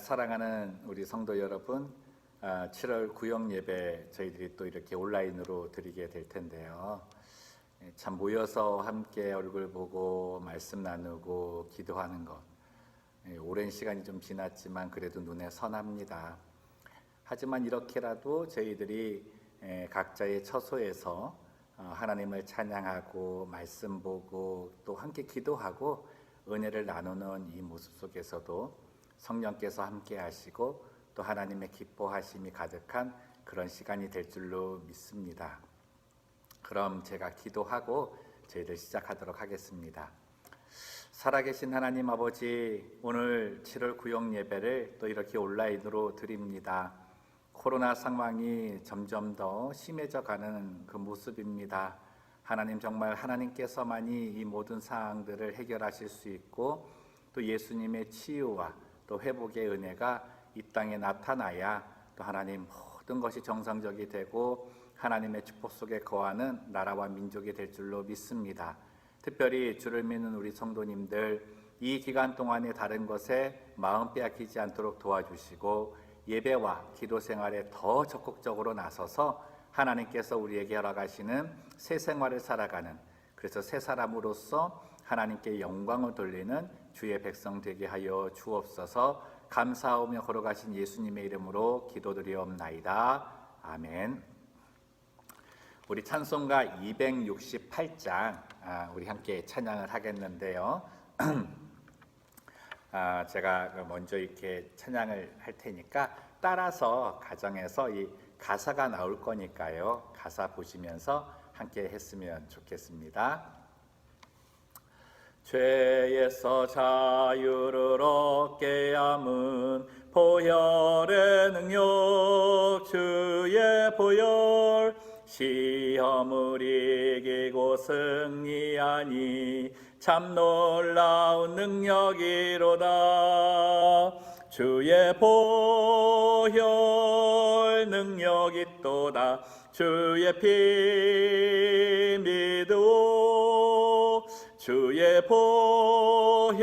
사랑하는 우리 성도 여러분, 7월 구역 예배 저희들이 또 이렇게 온라인으로 드리게 될 텐데요. 참 모여서 함께 얼굴 보고 말씀 나누고 기도하는 것, 오랜 시간이 좀 지났지만 그래도 눈에 선합니다. 하지만 이렇게라도 저희들이 각자의 처소에서 하나님을 찬양하고 말씀 보고 또 함께 기도하고 은혜를 나누는 이 모습 속에서도 성령께서 함께 하시고 또 하나님의 기뻐하심이 가득한 그런 시간이 될 줄로 믿습니다. 그럼 제가 기도하고 저희들 시작하도록 하겠습니다. 살아계신 하나님 아버지, 오늘 7월 구역 예배를 또 이렇게 온라인으로 드립니다. 코로나 상황이 점점 더 심해져 가는 그 모습입니다. 하나님, 정말 하나님께서만이 이 모든 사항들을 해결하실 수 있고 또 예수님의 치유와 또 회복의 은혜가 이 땅에 나타나야 또 하나님 모든 것이 정상적이 되고 하나님의 축복 속에 거하는 나라와 민족이 될 줄로 믿습니다. 특별히 주를 믿는 우리 성도님들, 이 기간 동안에 다른 것에 마음 빼앗기지 않도록 도와주시고 예배와 기도 생활에 더 적극적으로 나서서 하나님께서 우리에게 허락하시는 새 생활을 살아가는, 그래서 새 사람으로서 하나님께 영광을 돌리는 주의 백성 되게 하여 주옵소서. 감사하며 걸어가신 예수님의 이름으로 기도드리옵나이다. 아멘. 우리 찬송가 268장 우리 함께 찬양을 하겠는데요. 제가 먼저 이렇게 찬양을 할 테니까 따라서 가정에서 이 가사가 나올 거니까요. 가사 보시면서 함께 했으면 좋겠습니다. 죄에서 자유를 얻게 함은 보혈의 능력, 주의 보혈, 시험을 이기고 승리하니 참 놀라운 능력이로다. 주의 보혈 능력이 또다. 주의 피 믿으오. 주의 보혈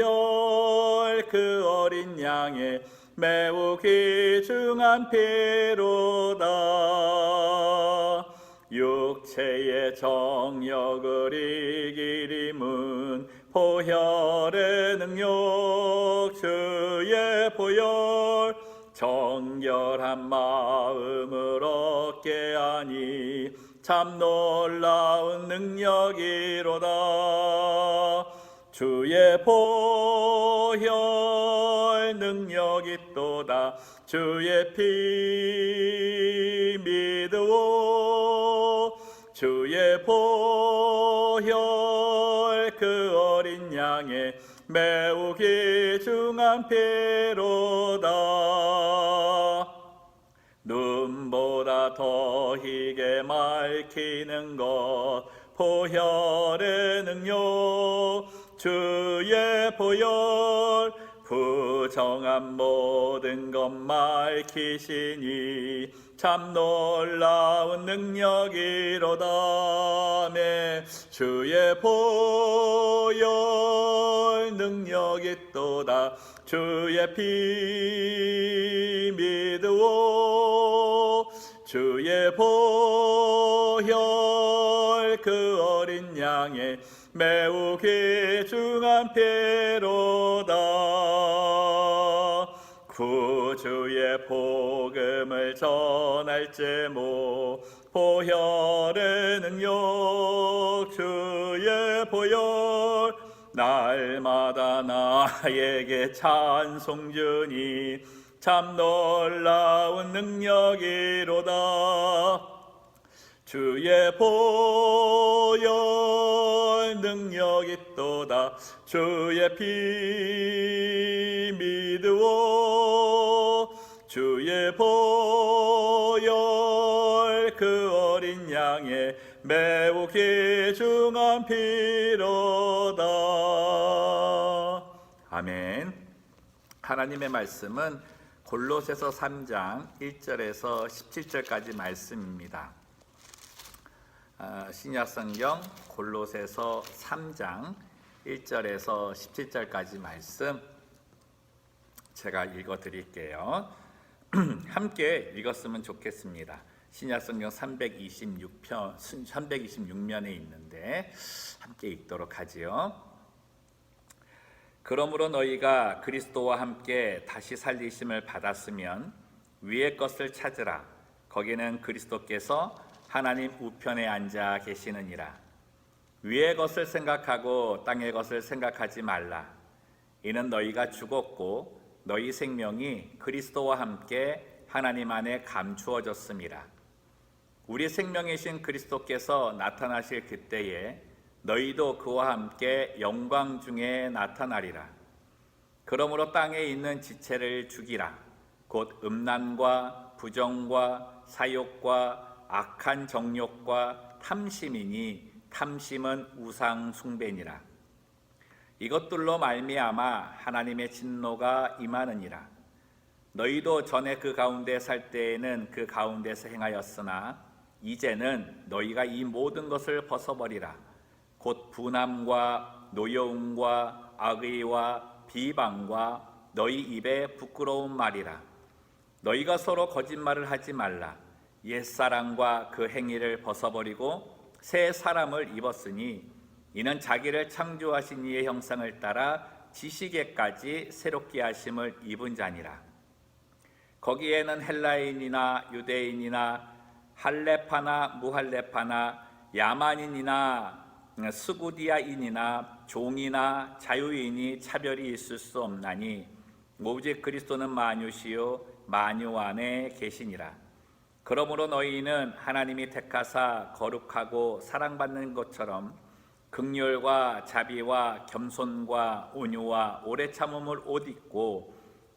그 어린 양의 매우 귀중한 피로다. 육체의 정욕을 이기림은 보혈의 능력, 주의 보혈, 정결한 마음을 얻게 하니 참 놀라운 능력이로다. 주의 보혈 능력이 또다. 주의 피 믿으오. 주의 보혈 그 어린 양의 매우 귀중한 피로다. 눈보다 더 희게 맑히는 것 보혈의 능력, 주의 보혈 부정한 모든 것 맑히시니 참 놀라운 능력이로다. 주의 보혈 능력이 또다. 주의 피 믿으오. 주의 보혈 그 어린 양의 매우 귀중한 피로다. 구주의 복음을 전할 제목 보혈의 능력, 주의 보혈 날마다 나에게 찬송 주니 참 놀라운 능력이로다. 주의 보혈 능력이 또다. 주의 피 믿으오. 주의 보혈 그 어린 양의 매우 귀중한 피로다. 아멘. 하나님의 말씀은 골로새서 3장 1절에서 17절까지 말씀입니다. 신약성경 골로새서 3장 1절에서 17절까지 말씀 제가 읽어 드릴게요. 함께 읽었으면 좋겠습니다. 신약성경 326면에 있는데 함께 읽도록 하지요. 그러므로 너희가 그리스도와 함께 다시 살리심을 받았으면 위의 것을 찾으라. 거기는 그리스도께서 하나님 우편에 앉아 계시느니라. 위의 것을 생각하고 땅의 것을 생각하지 말라. 이는 너희가 죽었고 너희 생명이 그리스도와 함께 하나님 안에 감추어졌음이라. 우리 생명이신 그리스도께서 나타나실 그때에 너희도 그와 함께 영광 중에 나타나리라. 그러므로 땅에 있는 지체를 죽이라. 곧 음란과 부정과 사욕과 악한 정욕과 탐심이니 탐심은 우상 숭배니라. 이것들로 말미암아 하나님의 진노가 임하느니라. 너희도 전에 그 가운데 살 때에는 그 가운데서 행하였으나 이제는 너희가 이 모든 것을 벗어버리라. 곧 분함과 노여움과 악의와 비방과 너희 입에 부끄러운 말이라. 너희가 서로 거짓말을 하지 말라. 옛사람과 그 행위를 벗어버리고 새 사람을 입었으니 이는 자기를 창조하신 이의 형상을 따라 지식에까지 새롭게 하심을 입은 자니라. 거기에는 헬라인이나 유대인이나 할레파나 무할레파나 야만인이나 스구디아인이나 종이나 자유인이 차별이 있을 수 없나니 오직 그리스도는 만유시요 만유 안에 계시니라. 그러므로 너희는 하나님이 택하사 거룩하고 사랑받는 것처럼 긍휼과 자비와 겸손과 온유와 오래 참음을 옷 입고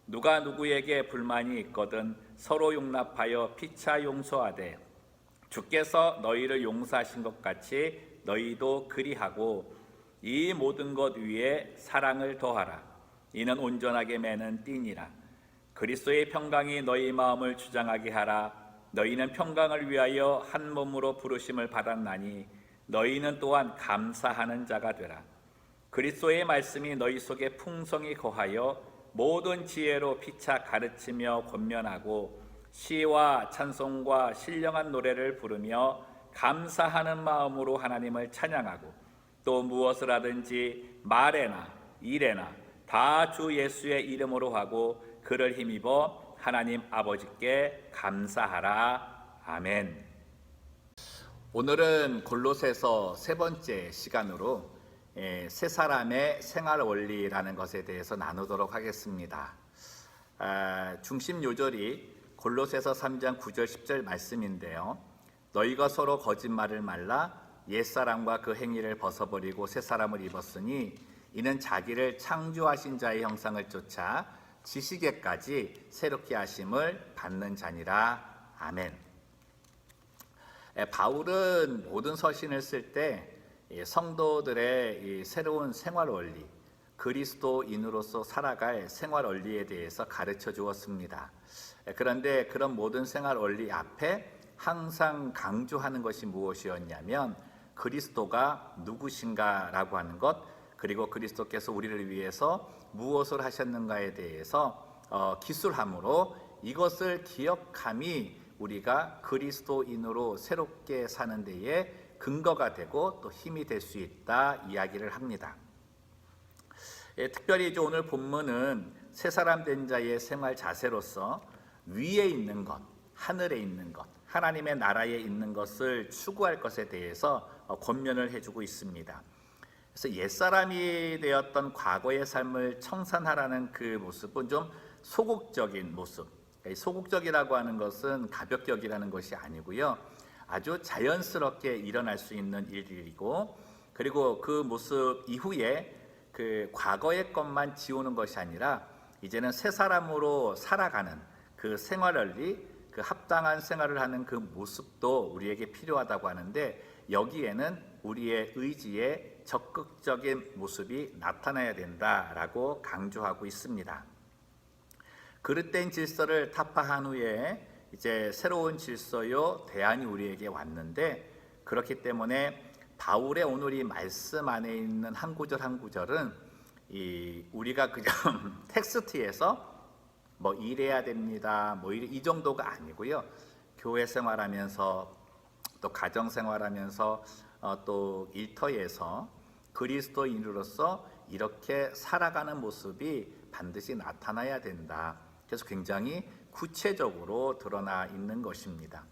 누가 누구에게 불만이 있거든 서로 용납하여 피차 용서하되 주께서 너희를 용서하신 것 같이 너희도 그리하고 이 모든 것 위에 사랑을 더하라. 이는 온전하게 매는 띠니라. 그리스도의 평강이 너희 마음을 주장하게 하라. 너희는 평강을 위하여 한 몸으로 부르심을 받았나니 너희는 또한 감사하는 자가 되라. 그리스도의 말씀이 너희 속에 풍성히 거하여 모든 지혜로 피차 가르치며 권면하고 시와 찬송과 신령한 노래를 부르며 감사하는 마음으로 하나님을 찬양하고 또 무엇을 하든지 말에나 일에나 다 주 예수의 이름으로 하고 그를 힘입어 하나님 아버지께 감사하라. 아멘. 오늘은 골로새서 세 번째 시간으로 세 사람의 생활 원리라는 것에 대해서 나누도록 하겠습니다. 중심 요절이 골로새서 3장 9절 10절 말씀인데요. 너희가 서로 거짓말을 말라 옛사람과 그 행위를 벗어버리고 새 사람을 입었으니 이는 자기를 창조하신 자의 형상을 쫓아 지식에까지 새롭게 하심을 받는 자니라. 아멘. 바울은 모든 서신을 쓸 때 성도들의 이 새로운 생활 원리, 그리스도인으로서 살아갈 생활 원리에 대해서 가르쳐 주었습니다. 그런데 그런 모든 생활 원리 앞에 항상 강조하는 것이 무엇이었냐면 그리스도가 누구신가라고 하는 것, 그리고 그리스도께서 우리를 위해서 무엇을 하셨는가에 대해서 기술함으로 이것을 기억함이 우리가 그리스도인으로 새롭게 사는 데에 근거가 되고 또 힘이 될 수 있다 이야기를 합니다. 특별히 이제 오늘 본문은 새 사람 된 자의 생활 자세로서 위에 있는 것, 하늘에 있는 것, 하나님의 나라에 있는 것을 추구할 것에 대해서 권면을 해주고 있습니다. 그래서 옛사람이 되었던 과거의 삶을 청산하라는 그 모습은 좀 소극적인 모습, 소극적이라고 하는 것은 가볍게 여기라는 것이 아니고요, 아주 자연스럽게 일어날 수 있는 일이고, 그리고 그 모습 이후에 그 과거의 것만 지우는 것이 아니라 이제는 새 사람으로 살아가는 그 생활원리, 그 합당한 생활을 하는 그 모습도 우리에게 필요하다고 하는데, 여기에는 우리의 의지의 적극적인 모습이 나타나야 된다라고 강조하고 있습니다. 그릇된 질서를 타파한 후에 이제 새로운 질서요 대안이 우리에게 왔는데, 그렇기 때문에 바울의 오늘 이 말씀 안에 있는 한 구절 한 구절은 우리가 그냥 텍스트에서 뭐 이래야 됩니다. 뭐 이 정도가 아니고요. 교회 생활하면서 또 가정 생활하면서 또 일터에서 그리스도인으로서 이렇게 살아가는 모습이 반드시 나타나야 된다. 그래서 굉장히 구체적으로 드러나 있는 것입니다.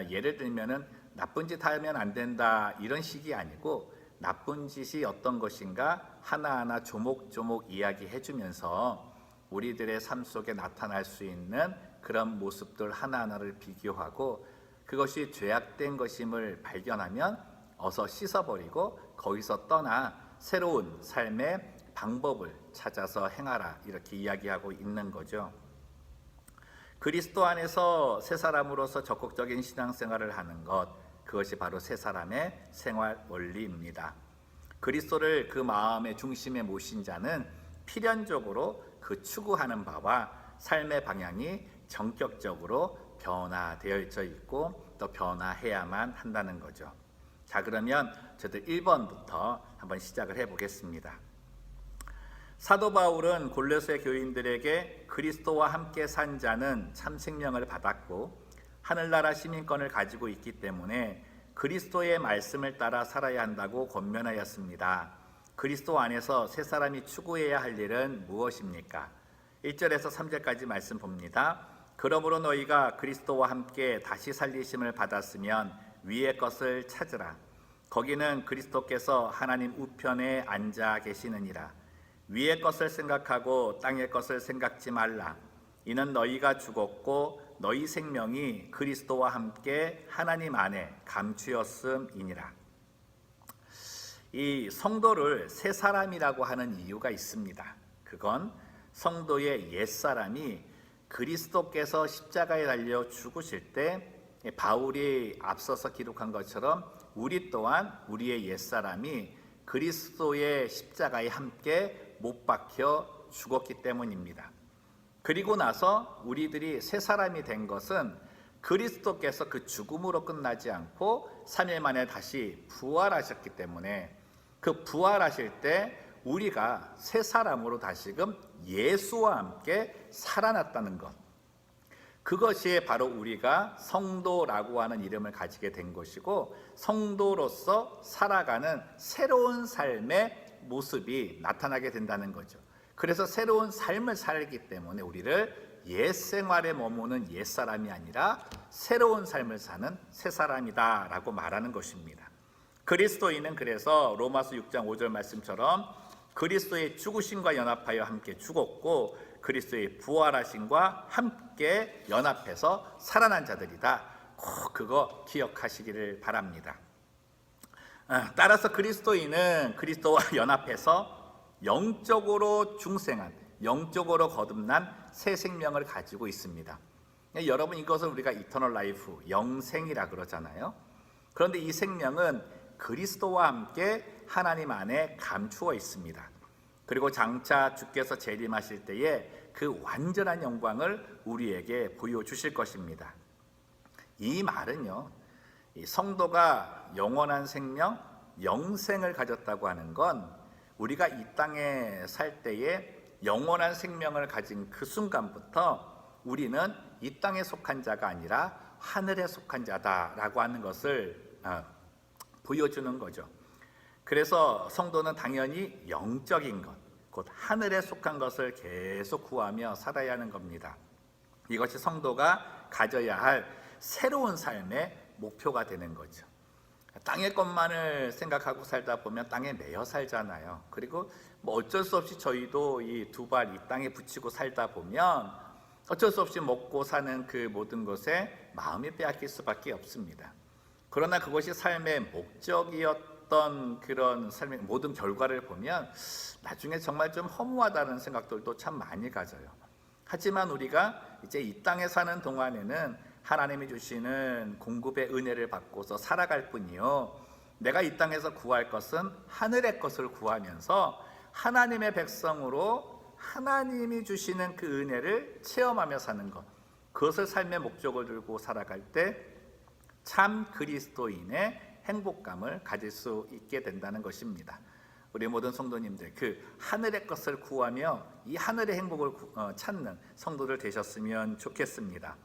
예를 들면은 나쁜 짓 하면 안 된다 이런 식이 아니고 나쁜 짓이 어떤 것인가 하나하나 조목조목 이야기해 주면서 우리들의 삶 속에 나타날 수 있는 그런 모습들 하나하나를 비교하고 그것이 죄악된 것임을 발견하면 어서 씻어버리고 거기서 떠나 새로운 삶의 방법을 찾아서 행하라 이렇게 이야기하고 있는 거죠. 그리스도 안에서 새 사람으로서 적극적인 신앙생활을 하는 것, 그것이 바로 새 사람의 생활 원리입니다. 그리스도를 그 마음의 중심에 모신 자는 필연적으로 그 추구하는 바와 삶의 방향이 전격적으로 변화되어 있고 또 변화해야만 한다는 거죠. 자, 그러면 저도 1번부터 한번 시작을 해보겠습니다. 사도 바울은 골로새 교인들에게 그리스도와 함께 산 자는 참 생명을 받았고 하늘나라 시민권을 가지고 있기 때문에 그리스도의 말씀을 따라 살아야 한다고 권면하였습니다. 그리스도 안에서 새 사람이 추구해야 할 일은 무엇입니까? 1절에서 3절까지 말씀 봅니다. 그러므로 너희가 그리스도와 함께 다시 살리심을 받았으면 위의 것을 찾으라. 거기는 그리스도께서 하나님 우편에 앉아 계시느니라. 위의 것을 생각하고 땅의 것을 생각지 말라. 이는 너희가 죽었고 너희 생명이 그리스도와 함께 하나님 안에 감추었음이니라. 이 성도를 새 사람이라고 하는 이유가 있습니다. 그건 성도의 옛사람이 그리스도께서 십자가에 달려 죽으실 때 바울이 앞서서 기록한 것처럼 우리 또한 우리의 옛사람이 그리스도의 십자가에 함께 못 박혀 죽었기 때문입니다. 그리고 나서 우리들이 새 사람이 된 것은 그리스도께서 그 죽음으로 끝나지 않고 3일 만에 다시 부활하셨기 때문에 그 부활하실 때 우리가 새 사람으로 다시금 예수와 함께 살아났다는 것, 그것이 바로 우리가 성도라고 하는 이름을 가지게 된 것이고 성도로서 살아가는 새로운 삶의 모습이 나타나게 된다는 거죠. 그래서 새로운 삶을 살기 때문에 우리를 옛 생활에 머무는 옛 사람이 아니라 새로운 삶을 사는 새 사람이다 라고 말하는 것입니다. 그리스도인은 그래서 로마서 6장 5절 말씀처럼 그리스도의 죽으심과 연합하여 함께 죽었고 그리스도의 부활하심과 함께 연합해서 살아난 자들이다. 꼭 그거 기억하시기를 바랍니다. 따라서 그리스도인은 그리스도와 연합해서 영적으로 중생한, 영적으로 거듭난 새 생명을 가지고 있습니다. 여러분, 이것을 우리가 이터널 라이프, 영생이라 그러잖아요. 그런데 이 생명은 그리스도와 함께 하나님 안에 감추어 있습니다. 그리고 장차 주께서 재림하실 때에 그 완전한 영광을 우리에게 보여주실 것입니다. 이 말은요, 이 성도가 영원한 생명, 영생을 가졌다고 하는 건 우리가 이 땅에 살 때에 영원한 생명을 가진 그 순간부터 우리는 이 땅에 속한 자가 아니라 하늘에 속한 자다라고 하는 것을 보여주는 거죠. 그래서 성도는 당연히 영적인 것, 곧 하늘에 속한 것을 계속 구하며 살아야 하는 겁니다. 이것이 성도가 가져야 할 새로운 삶의 목표가 되는 거죠. 땅의 것만을 생각하고 살다 보면 땅에 매여 살잖아요. 그리고 뭐 어쩔 수 없이 저희도 이 두 발 이 땅에 붙이고 살다 보면 어쩔 수 없이 먹고 사는 그 모든 것에 마음이 빼앗길 수밖에 없습니다. 그러나 그것이 삶의 목적이었던 그런 삶의 모든 결과를 보면 나중에 정말 좀 허무하다는 생각들도 참 많이 가져요. 하지만 우리가 이제 이 땅에 사는 동안에는 하나님이 주시는 공급의 은혜를 받고서 살아갈 뿐이요, 내가 이 땅에서 구할 것은 하늘의 것을 구하면서 하나님의 백성으로 하나님이 주시는 그 은혜를 체험하며 사는 것, 그것을 삶의 목적을 들고 살아갈 때 참 그리스도인의 행복감을 가질 수 있게 된다는 것입니다. 우리 모든 성도님들 그 하늘의 것을 구하며 이 하늘의 행복을 찾는 성도들 되셨으면 좋겠습니다.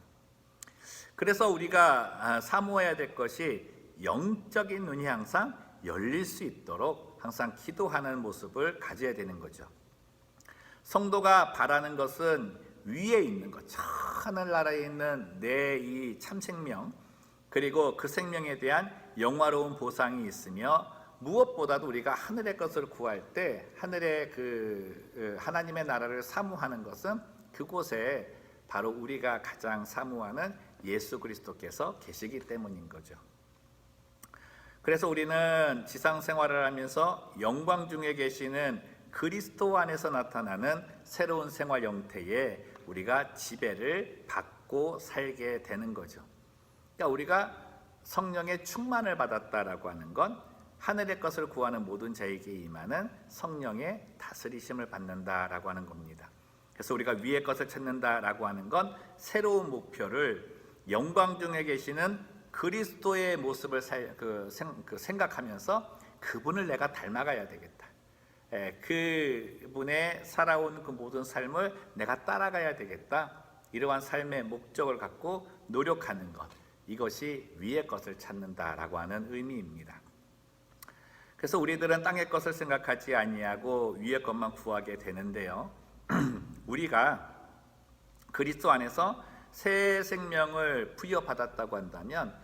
그래서 우리가 사모해야 될 것이 영적인 눈이 항상 열릴 수 있도록 항상 기도하는 모습을 가져야 되는 거죠. 성도가 바라는 것은 위에 있는 것, 저 하늘나라에 있는 내 이 참생명, 그리고 그 생명에 대한 영화로운 보상이 있으며, 무엇보다도 우리가 하늘의 것을 구할 때 하늘의 하나님의 나라를 사모하는 것은 그곳에 바로 우리가 가장 사모하는 예수 그리스도께서 계시기 때문인 거죠. 그래서 우리는 지상 생활을 하면서 영광 중에 계시는 그리스도 안에서 나타나는 새로운 생활 형태에 우리가 지배를 받고 살게 되는 거죠. 그러니까 우리가 성령의 충만을 받았다라고 하는 건 하늘의 것을 구하는 모든 자에게 임하는 성령의 다스리심을 받는다라고 하는 겁니다. 그래서 우리가 위의 것을 찾는다라고 하는 건 새로운 목표를 영광 중에 계시는 그리스도의 모습을 생각하면서 그분을 내가 닮아가야 되겠다. 그분의 살아온 그 모든 삶을 내가 따라가야 되겠다. 이러한 삶의 목적을 갖고 노력하는 것, 이것이 위의 것을 찾는다라고 하는 의미입니다. 그래서 우리들은 땅의 것을 생각하지 아니하고 위의 것만 구하게 되는데요. 우리가 그리스도 안에서 새 생명을 부여받았다고 한다면,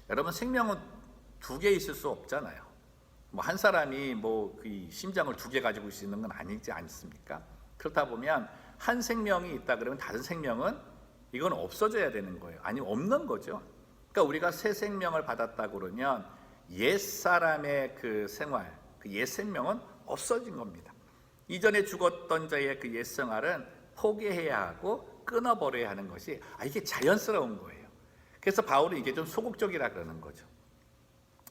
여러분 생명은 두 개 있을 수 없잖아요. 한 사람이 그 심장을 두 개 가지고 있는 건 아니지 않습니까? 그렇다 보면 한 생명이 있다 그러면 다른 생명은 이건 없어져야 되는 거예요. 아니 없는 거죠. 그러니까 우리가 새 생명을 받았다 그러면 옛 사람의 그 생활, 그 옛 생명은 없어진 겁니다. 이전에 죽었던 자의 그 옛 생활은 포기해야 하고 끊어버려야 하는 것이 이게 자연스러운 거예요. 그래서 바울은 이게 좀 소극적이라 그러는 거죠.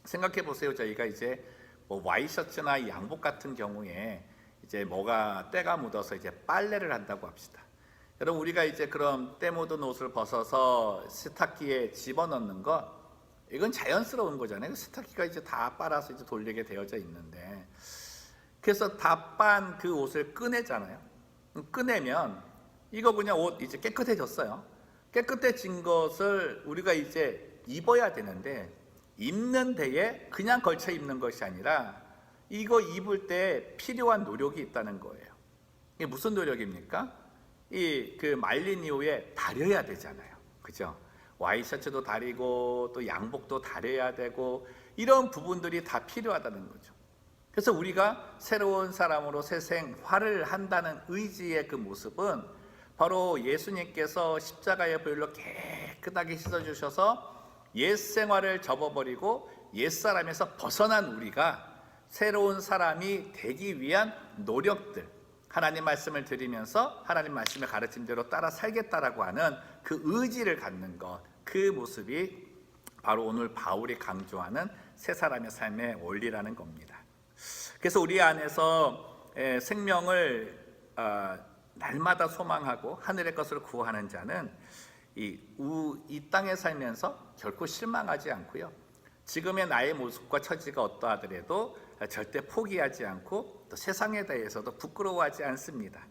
생각해 보세요. 저희가 이제 와이셔츠나 양복 같은 경우에 이제 뭐가 때가 묻어서 이제 빨래를 한다고 합시다. 여러분 우리가 이제 그럼 때 묻은 옷을 벗어서 세탁기에 집어넣는 것, 이건 자연스러운 거잖아요. 세탁기가 이제 다 빨아서 이제 돌리게 되어져 있는데, 그래서 다 빤 그 옷을 꺼내잖아요. 꺼내면 이거 그냥 옷 이제 깨끗해졌어요. 깨끗해진 것을 우리가 이제 입어야 되는데, 입는 데에 그냥 걸쳐 입는 것이 아니라 이거 입을 때 필요한 노력이 있다는 거예요. 이게 무슨 노력입니까? 그 말린 이후에 다려야 되잖아요. 그죠? 와이셔츠도 다리고 또 양복도 다려야 되고 이런 부분들이 다 필요하다는 거죠. 그래서 우리가 새로운 사람으로 새 생활을 한다는 의지의 그 모습은 바로 예수님께서 십자가의 보혈로 깨끗하게 씻어주셔서 옛 생활을 접어버리고 옛 사람에서 벗어난 우리가 새로운 사람이 되기 위한 노력들, 하나님 말씀을 들으면서 하나님 말씀의 가르침대로 따라 살겠다라고 하는 그 의지를 갖는 것, 그 모습이 바로 오늘 바울이 강조하는 새 사람의 삶의 원리라는 겁니다. 그래서 우리 안에서 생명을 날마다 소망하고 하늘의 것을 구하는 자는 이 땅에 살면서 결코 실망하지 않고요, 지금의 나의 모습과 처지가 어떠하더라도 절대 포기하지 않고 또 세상에 대해서도 부끄러워하지 않습니다.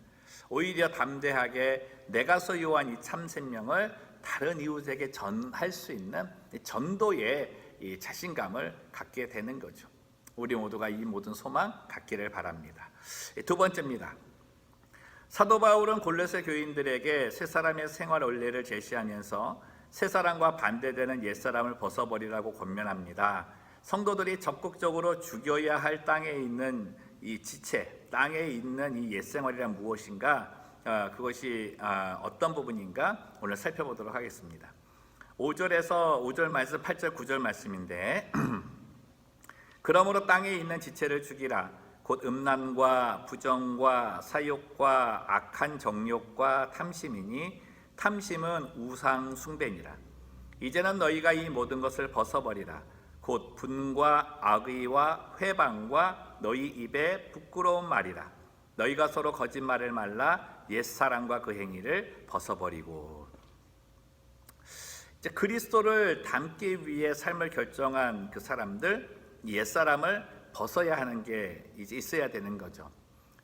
오히려 담대하게 내가 소유한 이 참 생명을 다른 이웃에게 전할 수 있는 전도의 이 자신감을 갖게 되는 거죠. 우리 모두가 이 모든 소망 갖기를 바랍니다. 두 번째입니다. 사도 바울은 골로새 교인들에게 새 사람의 생활 원리를 제시하면서 새 사람과 반대되는 옛 사람을 벗어버리라고 권면합니다. 성도들이 적극적으로 죽여야 할 땅에 있는 이 지체, 땅에 있는 이 옛 생활이란 무엇인가, 그것이 어떤 부분인가 오늘 살펴보도록 하겠습니다. 5절 말씀, 8절 9절 말씀인데 그러므로 땅에 있는 지체를 죽이라. 곧 음란과 부정과 사욕과 악한 정욕과 탐심이니 탐심은 우상 숭배니라. 이제는 너희가 이 모든 것을 벗어버리라. 곧 분과 악의와 회방과 너희 입에 부끄러운 말이라. 너희가 서로 거짓말을 말라 옛사람과 그 행위를 벗어버리고. 이제 그리스도를 닮기 위해 삶을 결정한 그 사람들, 옛사람을 벗어야 하는 게 이제 있어야 되는 거죠.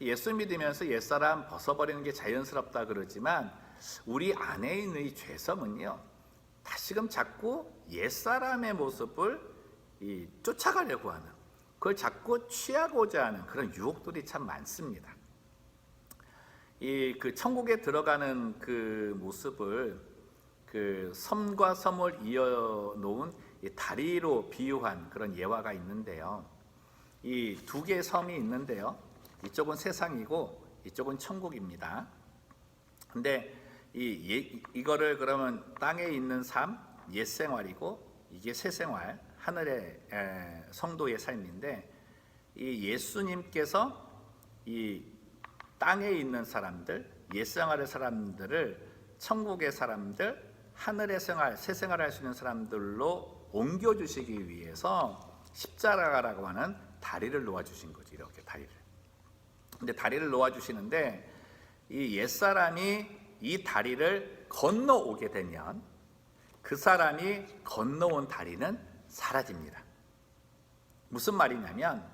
예수 믿으면서 옛사람 벗어버리는 게 자연스럽다 그러지만 우리 안에 있는 이 죄성은요, 다시금 자꾸 옛사람의 모습을 쫓아가려고 하는, 그걸 자꾸 취하고자 하는 그런 유혹들이 참 많습니다. 그 천국에 들어가는 그 모습을 그 섬과 섬을 이어 놓은 다리로 비유한 그런 예화가 있는데요. 이 두 개의 섬이 있는데요. 이쪽은 세상이고 이쪽은 천국입니다. 근데 이거를 그러면 땅에 있는 삶, 옛 생활이고 이게 새 생활, 하늘의 성도의 삶인데, 이 예수님께서 이 땅에 있는 사람들, 옛 생활의 사람들을 천국의 사람들, 하늘의 생활, 새 생활을 할 수 있는 사람들로 옮겨주시기 위해서 십자가라고 하는 다리를 놓아주신 거지. 이렇게 다리를. 근데 다리를 놓아주시는데 이 옛사람이 이 다리를 건너오게 되면 그 사람이 건너온 다리는 사라집니다. 무슨 말이냐면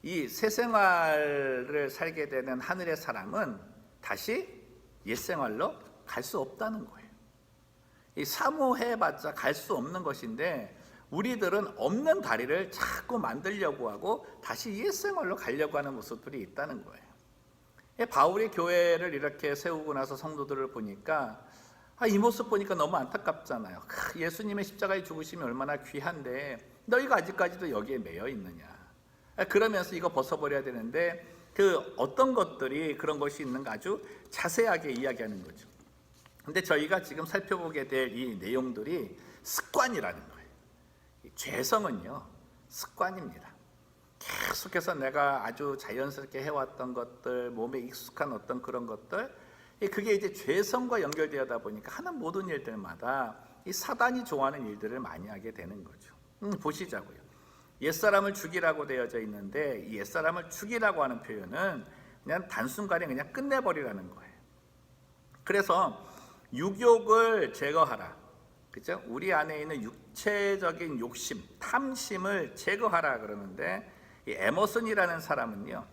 이 새 생활을 살게 되는 하늘의 사람은 다시 옛 생활로 갈 수 없다는 거예요. 이 사모해봤자 갈 수 없는 것인데 우리들은 없는 다리를 자꾸 만들려고 하고 다시 옛 생활로 가려고 하는 모습들이 있다는 거예요. 바울이 교회를 이렇게 세우고 나서 성도들을 보니까 이 모습 보니까 너무 안타깝잖아요. 예수님의 십자가에 죽으심이 얼마나 귀한데 너희가 아직까지도 여기에 매여 있느냐. 그러면서 이거 벗어버려야 되는데 그 어떤 것들이 그런 것이 있는가 아주 자세하게 이야기하는 거죠. 근데 저희가 지금 살펴보게 될 이 내용들이 습관이라는 거예요. 죄성은요, 습관입니다. 계속해서 내가 아주 자연스럽게 해왔던 것들, 몸에 익숙한 어떤 그런 것들, 그게 이제 죄성과 연결되다 보니까 하는 모든 일들마다 이 사단이 좋아하는 일들을 많이 하게 되는 거죠. 보시자고요. 옛사람을 죽이라고 되어져 있는데 이 옛사람을 죽이라고 하는 표현은 그냥 단순간에 그냥 끝내버리라는 거예요. 그래서 육욕을 제거하라. 그죠? 우리 안에 있는 육체적인 욕심, 탐심을 제거하라 그러는데 이 에머슨이라는 사람은요,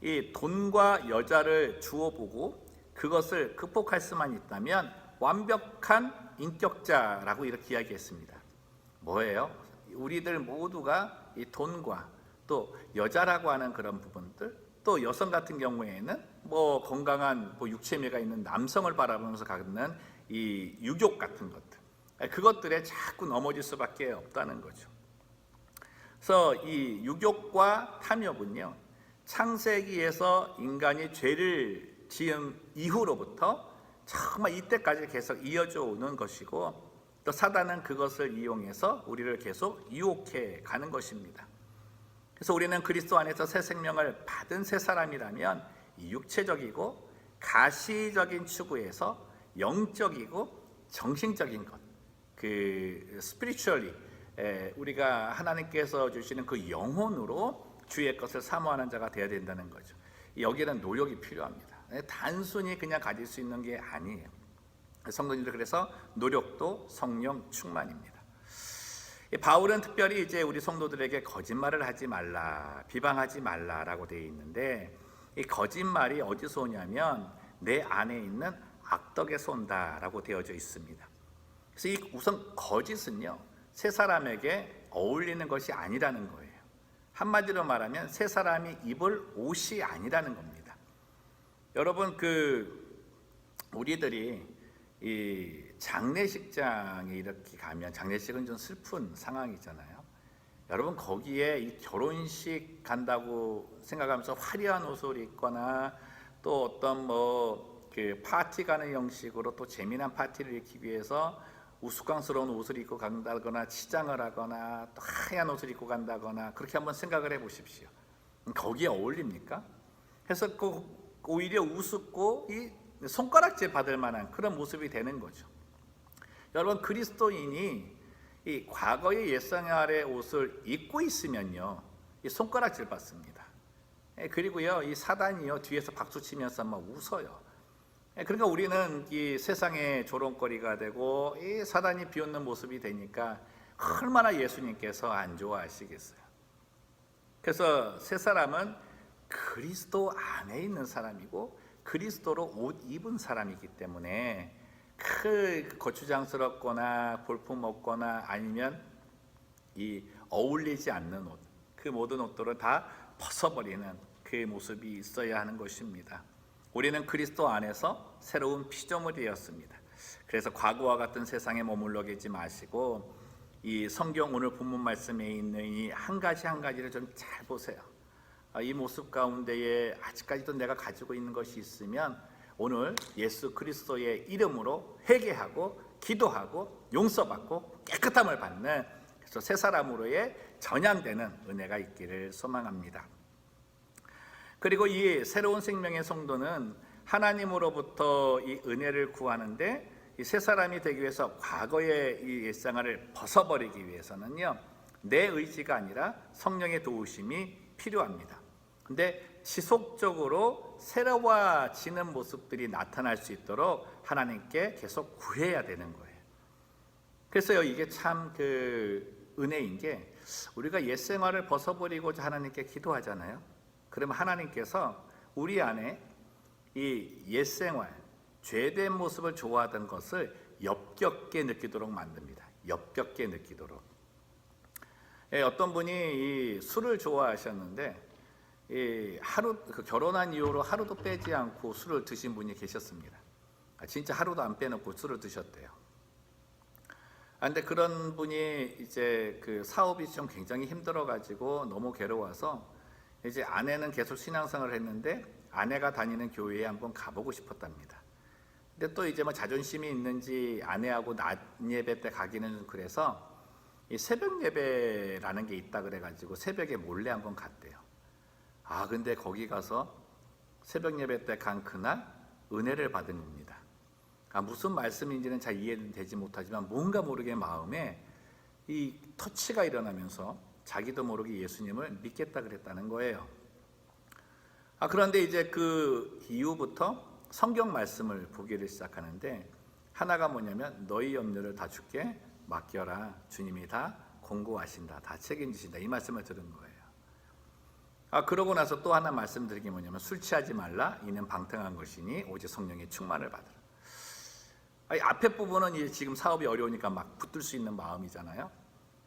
이 돈과 여자를 주어보고 그것을 극복할 수만 있다면 완벽한 인격자라고 이렇게 이야기했습니다. 뭐예요? 우리들 모두가 이 돈과 또 여자라고 하는 그런 부분들, 또 여성 같은 경우에는 뭐 건강한 육체미가 있는 남성을 바라보면서 갖는 이 유욕 같은 것들, 그것들에 자꾸 넘어질 수밖에 없다는 거죠. 그래서 이 유욕과 탐욕은요, 창세기에서 인간이 죄를 지은 이후로부터 정말 이때까지 계속 이어져 오는 것이고, 또 사단은 그것을 이용해서 우리를 계속 유혹해 가는 것입니다. 그래서 우리는 그리스도 안에서 새 생명을 받은 새 사람이라면 이 육체적이고 가시적인 추구에서 영적이고 정신적인 것, 그 스피리추얼리 우리가 하나님께서 주시는 그 영혼으로 주의 것을 사모하는 자가 되어야 된다는 거죠. 여기에는 노력이 필요합니다. 단순히 그냥 가질 수 있는 게 아니에요. 성도님들, 그래서 노력도 성령 충만입니다. 바울은 특별히 이제 우리 성도들에게 거짓말을 하지 말라, 비방하지 말라라고 되어 있는데, 이 거짓말이 어디서 오냐면 내 안에 있는 악덕에서 온다라고 되어져 있습니다. 그래서 이 우선 거짓은요, 새 사람에게 어울리는 것이 아니라는 거예요. 한마디로 말하면 새 사람이 입을 옷이 아니라는 겁니다. 여러분, 우리들이 이 장례식장에 이렇게 가면, 장례식은 좀 슬픈 상황이잖아요. 여러분, 거기에 이 결혼식 간다고 생각하면서 화려한 옷을 입거나 또 어떤 그 파티 가는 형식으로 또 재미난 파티를 일으키기 위해서 우스꽝스러운 옷을 입고 간다거나 치장을 하거나 또 하얀 옷을 입고 간다거나 그렇게 한번 생각을 해보십시오. 거기에 어울립니까? 그래서 오히려 우습고 이 손가락질 받을 만한 그런 모습이 되는 거죠. 여러분, 그리스도인이 이 과거의 옛생활의 옷을 입고 있으면요, 이 손가락질 받습니다. 그리고요, 이 사단이요 뒤에서 박수치면서 막 웃어요. 그러니까 우리는 이 세상의 조롱거리가 되고 이 사단이 비웃는 모습이 되니까 얼마나 예수님께서 안 좋아하시겠어요. 그래서 새 사람은 그리스도 안에 있는 사람이고 그리스도로 옷 입은 사람이기 때문에 거추장스럽거나 볼품없거나 아니면 이 어울리지 않는 옷, 그 모든 옷들을 다 벗어버리는 그 모습이 있어야 하는 것입니다. 우리는 그리스도 안에서 새로운 피조물이었습니다. 그래서 과거와 같은 세상에 머물러 계지 마시고 이 성경 오늘 본문 말씀에 있는 이 한 가지 한 가지를 좀 잘 보세요. 이 모습 가운데에 아직까지도 내가 가지고 있는 것이 있으면 오늘 예수 그리스도의 이름으로 회개하고 기도하고 용서받고 깨끗함을 받는, 그래서 새 사람으로의 전향되는 은혜가 있기를 소망합니다. 그리고 이 새로운 생명의 성도는 하나님으로부터 이 은혜를 구하는데 이 새 사람이 되기 위해서 과거의 이 일상을 벗어버리기 위해서는요, 내 의지가 아니라 성령의 도우심이 필요합니다. 근데 지속적으로 새로워지는 모습들이 나타날 수 있도록 하나님께 계속 구해야 되는 거예요. 그래서요, 이게 참 은혜인 게, 우리가 옛 생활을 벗어버리고자 하나님께 기도하잖아요. 그러면 하나님께서 우리 안에 이 옛 생활, 죄된 모습을 좋아하던 것을 엽겹게 느끼도록 만듭니다. 엽겹게 느끼도록. 어떤 분이 이 술을 좋아하셨는데 결혼한 이후로 하루도 빼지 않고 술을 드신 분이 계셨습니다. 진짜 하루도 안 빼놓고 술을 드셨대요. 근데 그런 분이 이제 사업이 좀 굉장히 힘들어가지고 너무 괴로워서 이제 아내는 계속 신앙생활을 했는데 아내가 다니는 교회에 한번 가보고 싶었답니다. 근데 또 이제 자존심이 있는지 아내하고 낮 예배 때 가기는 좀 그래서 이 새벽 예배라는 게 있다 그래가지고 새벽에 몰래 한번 갔대요. 근데 거기 가서 새벽 예배 때 간 그날 은혜를 받은 겁니다. 무슨 말씀인지는 잘 이해는 되지 못하지만 뭔가 모르게 마음에 이 터치가 일어나면서 자기도 모르게 예수님을 믿겠다 그랬다는 거예요. 그런데 이제 그 이후부터 성경 말씀을 보기를 시작하는데 하나가 뭐냐면 너희 염려를 다 주께 맡겨라. 주님이 다 공고하신다. 다 책임지신다. 이 말씀을 들은 거예요. 그러고 나서 또 하나 말씀드린 게 뭐냐면 술 취하지 말라. 이는 방탕한 것이니 오직 성령의 충만을 받으라. 앞에 부분은 이제 지금 사업이 어려우니까 막 붙들 수 있는 마음이잖아요.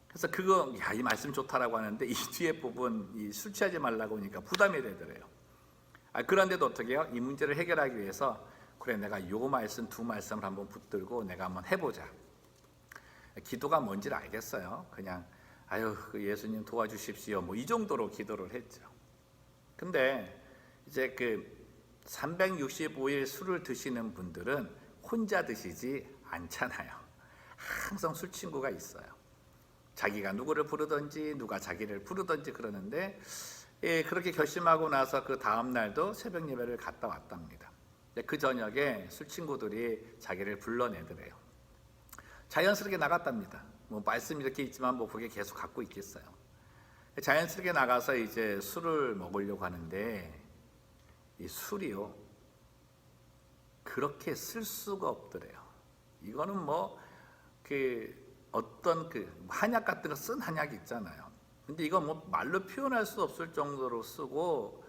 그래서 이 말씀 좋다라고 하는데 이 뒤에 부분, 이 술 취하지 말라고 하니까 부담이 되더래요. 그런데도 어떻게 해요? 이 문제를 해결하기 위해서 그래, 내가 요 말씀 두 말씀을 한번 붙들고 내가 한번 해보자. 기도가 뭔지를 알겠어요. 그냥 예수님 도와주십시오. 이 정도로 기도를 했죠. 근데 이제 365일 술을 드시는 분들은 혼자 드시지 않잖아요. 항상 술 친구가 있어요. 자기가 누구를 부르든지 누가 자기를 부르든지 그러는데 그렇게 결심하고 나서 그 다음 날도 새벽 예배를 갔다 왔답니다. 그 저녁에 술 친구들이 자기를 불러내더래요. 자연스럽게 나갔답니다. 말씀이 이렇게 있지만 그게 계속 갖고 있겠어요. 자연스럽게 나가서 이제 술을 먹으려고 하는데 이 술이요, 그렇게 쓸 수가 없더래요. 이거는 어떤 한약 같은 거 쓴 한약이 있잖아요. 근데 이거 말로 표현할 수 없을 정도로 쓰고,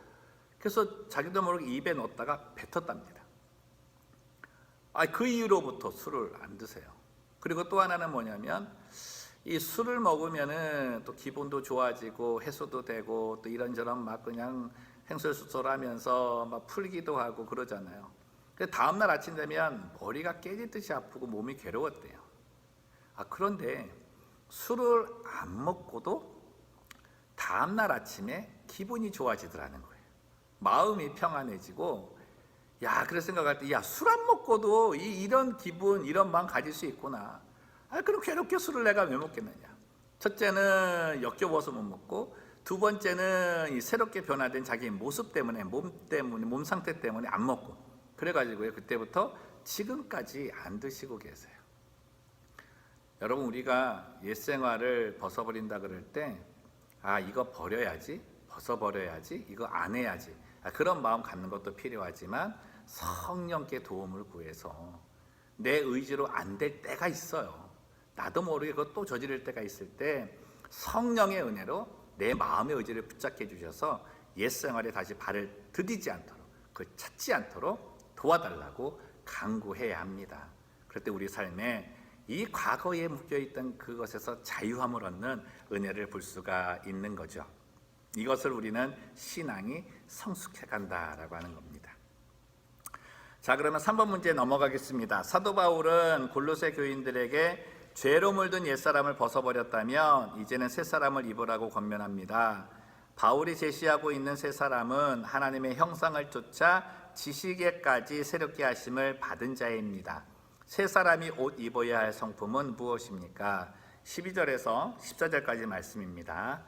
그래서 자기도 모르게 입에 넣었다가 뱉었답니다. 그 이후로부터 술을 안 드세요. 그리고 또 하나는 뭐냐면 이 술을 먹으면은 또 기분도 좋아지고 해소도 되고 또 이런저런 그냥 횡설수설하면서 풀기도 하고 그러잖아요. 그 다음날 아침 되면 머리가 깨지듯이 아프고 몸이 괴로웠대요. 그런데 술을 안 먹고도 다음날 아침에 기분이 좋아지더라는 거예요. 마음이 평안해지고, 그래서 생각할 때, 술 안 먹고도 이런 기분, 이런 마음 가질 수 있구나. 그럼 괴롭게 술을 내가 왜 먹겠느냐. 첫째는 역겨워서 못 먹고, 두 번째는 이 새롭게 변화된 자기 모습 때문에, 몸 상태 때문에 안 먹고, 그래가지고요, 그때부터 지금까지 안 드시고 계세요. 여러분, 우리가 옛 생활을 벗어버린다 그럴 때, 이거 버려야지, 벗어버려야지, 이거 안 해야지, 그런 마음 갖는 것도 필요하지만 성령께 도움을 구해서 내 의지로 안 될 때가 있어요. 나도 모르게 그거 또 저지를 때가 있을 때 성령의 은혜로 내 마음의 의지를 붙잡게 해주셔서 옛 생활에 다시 발을 들이지 않도록, 그걸 찾지 않도록 도와달라고 간구해야 합니다. 그럴 때 우리 삶에 이 과거에 묶여있던 그것에서 자유함을 얻는 은혜를 볼 수가 있는 거죠. 이것을 우리는 신앙이 성숙해 간다라고 하는 겁니다. 자, 그러면 3번 문제 넘어가겠습니다. 사도 바울은 골로새 교인들에게 죄로 물든 옛사람을 벗어버렸다면 이제는 새사람을 입으라고 권면합니다. 바울이 제시하고 있는 새사람은 하나님의 형상을 쫓아 지식에까지 새롭게 하심을 받은 자입니다. 새사람이 옷 입어야 할 성품은 무엇입니까? 12절에서 14절까지 말씀입니다.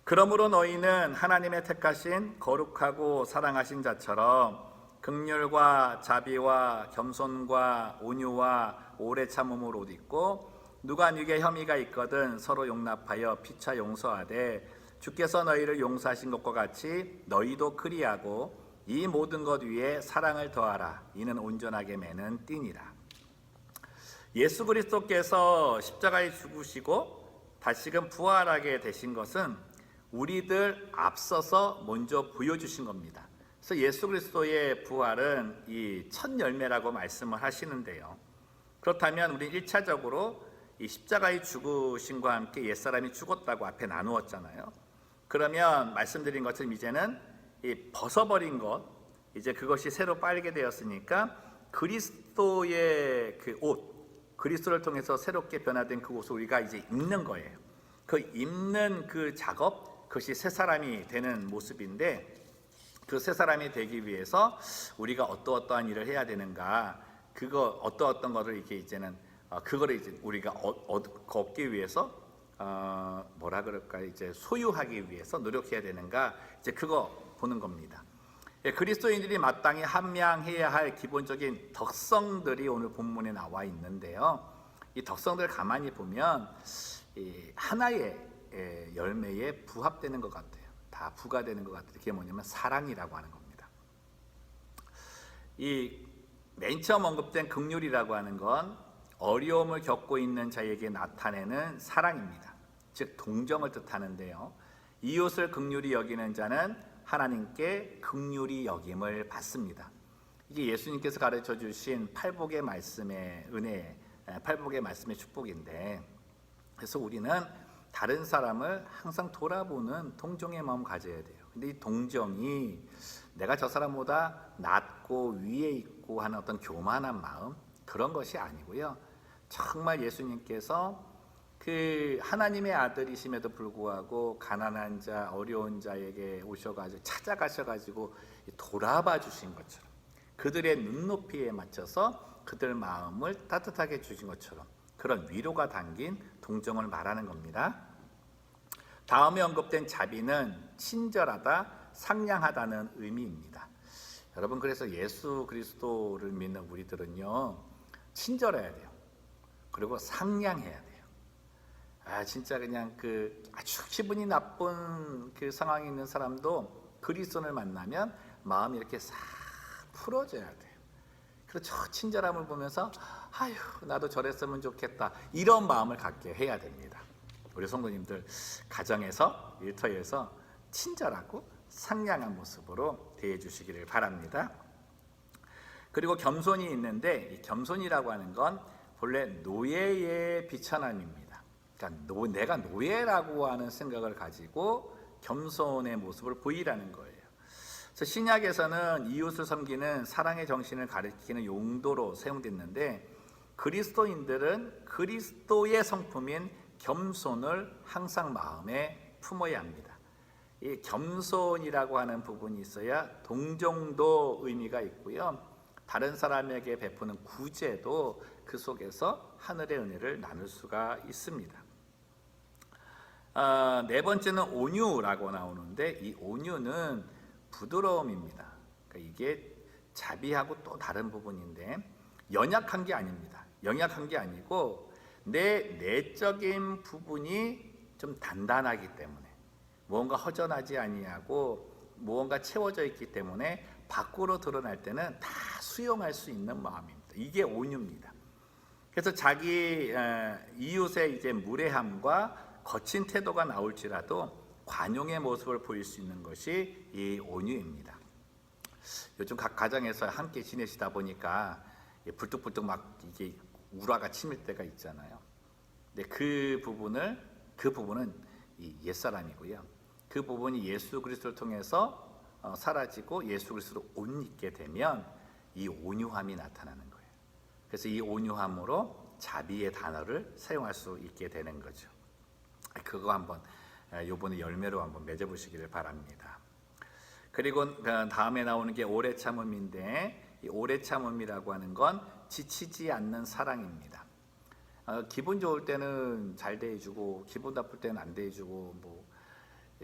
그러므로 너희는 하나님의 택하신 거룩하고 사랑하신 자처럼 긍휼과 자비와 겸손과 온유와 오래 참음을 옷 입고 누가 네게 혐의가 있거든 서로 용납하여 피차 용서하되 주께서 너희를 용서하신 것과 같이 너희도 그리하고 이 모든 것 위에 사랑을 더하라. 이는 온전하게 매는 띠니라. 예수 그리스도께서 십자가에 죽으시고 다시금 부활하게 되신 것은 우리들 앞서서 먼저 보여주신 겁니다. 그래서 예수 그리스도의 부활은 이 첫 열매라고 말씀을 하시는데요. 그렇다면 우리 1차적으로 이 십자가의 죽으심과 함께 옛사람이 죽었다고 앞에 나누었잖아요. 그러면 말씀드린 것처럼 이제는 이 벗어버린 것, 이제 그것이 새로 빨게 되었으니까 그리스도의 그 옷, 그리스도를 통해서 새롭게 변화된 그 옷을 우리가 이제 입는 거예요. 그 입는 그 작업, 그것이 새 사람이 되는 모습인데 그 새 사람이 되기 위해서 우리가 어떠한 일을 해야 되는가, 그거 어떤 것을 이렇게 이제는 그거를 이제 우리가 얻기 위해서 뭐라 그럴까, 이제 소유하기 위해서 노력해야 되는가, 이제 그거 보는 겁니다. 그리스도인들이 마땅히 함양해야 할 기본적인 덕성들이 오늘 본문에 나와 있는데요. 이 덕성들을 가만히 보면 하나의 열매에 부합되는 것 같아요. 다 부가되는 것 같아요. 그게 뭐냐면 사랑이라고 하는 겁니다. 이 맨 처음 언급된 긍휼이라고 하는 건 어려움을 겪고 있는 자에게 나타내는 사랑입니다. 즉 동정을 뜻하는데요. 이웃을 긍휼히 여기는 자는 하나님께 긍휼히 여김을 받습니다. 이게 예수님께서 가르쳐 주신 팔복의 말씀의 은혜, 팔복의 말씀의 축복인데, 그래서 우리는 다른 사람을 항상 돌아보는 동정의 마음 가져야 돼요. 근데 이 동정이 내가 저 사람보다 낫고 위에 있고 하는 어떤 교만한 마음, 그런 것이 아니고요. 정말 예수님께서 그 하나님의 아들이심에도 불구하고 가난한 자, 어려운 자에게 오셔가지고 찾아가셔가지고 돌아봐 주신 것처럼, 그들의 눈높이에 맞춰서 그들 마음을 따뜻하게 주신 것처럼 그런 위로가 담긴 동정을 말하는 겁니다. 다음에 언급된 자비는 친절하다, 상냥하다는 의미입니다. 여러분, 그래서 예수 그리스도를 믿는 우리들은요, 친절해야 돼요. 그리고 상냥해야 돼요. 진짜 그냥 그 아주 기분이 나쁜 그 상황에 있는 사람도 그리스도를 만나면 마음이 이렇게 싹 풀어져야 돼요. 그래서 저 친절함을 보면서 아휴, 나도 저랬으면 좋겠다, 이런 마음을 갖게 해야 됩니다. 우리 성도님들 가정에서, 일터에서 친절하고 상냥한 모습으로 대해 주시기를 바랍니다. 그리고 겸손이 있는데, 이 겸손이라고 하는 건 본래 노예의 비천함입니다. 그러니까 내가 노예라고 하는 생각을 가지고 겸손의 모습을 보이라는 거예요. 그래서 신약에서는 이웃을 섬기는 사랑의 정신을 가리키는 용도로 사용됐는데, 그리스도인들은 그리스도의 성품인 겸손을 항상 마음에 품어야 합니다. 이 겸손이라고 하는 부분이 있어야 동정도 의미가 있고요. 다른 사람에게 베푸는 구제도 그 속에서 하늘의 은혜를 나눌 수가 있습니다. 네 번째는 온유라고 나오는데, 이 온유는 부드러움입니다. 그러니까 이게 자비하고 또 다른 부분인데, 연약한 게 아닙니다. 연약한 게 아니고 내 내적인 부분이 좀 단단하기 때문에, 무언가 허전하지 아니하고 무언가 채워져 있기 때문에 밖으로 드러날 때는 다 수용할 수 있는 마음입니다. 이게 온유입니다. 그래서 자기 이웃의 이제 무례함과 거친 태도가 나올지라도 관용의 모습을 보일 수 있는 것이 이 온유입니다. 요즘 각 가정에서 함께 지내시다 보니까 불뚝불뚝 막 이게 우라가 치밀 때가 있잖아요. 근데 그 부분은 이 옛사람이고요. 그 부분이 예수 그리스도를 통해서 사라지고 예수 그리스도로 옷 입게 되면 이 온유함이 나타나는 거예요. 그래서 이 온유함으로 자비의 단어를 사용할 수 있게 되는 거죠. 그거 한번 요번에 열매로 한번 맺어보시기를 바랍니다. 그리고 다음에 나오는 게 오래 참음인데, 이 오래 참음이라고 하는 건 지치지 않는 사랑입니다. 기분 좋을 때는 잘 대해주고 기분 나쁠 때는 안 대해주고 뭐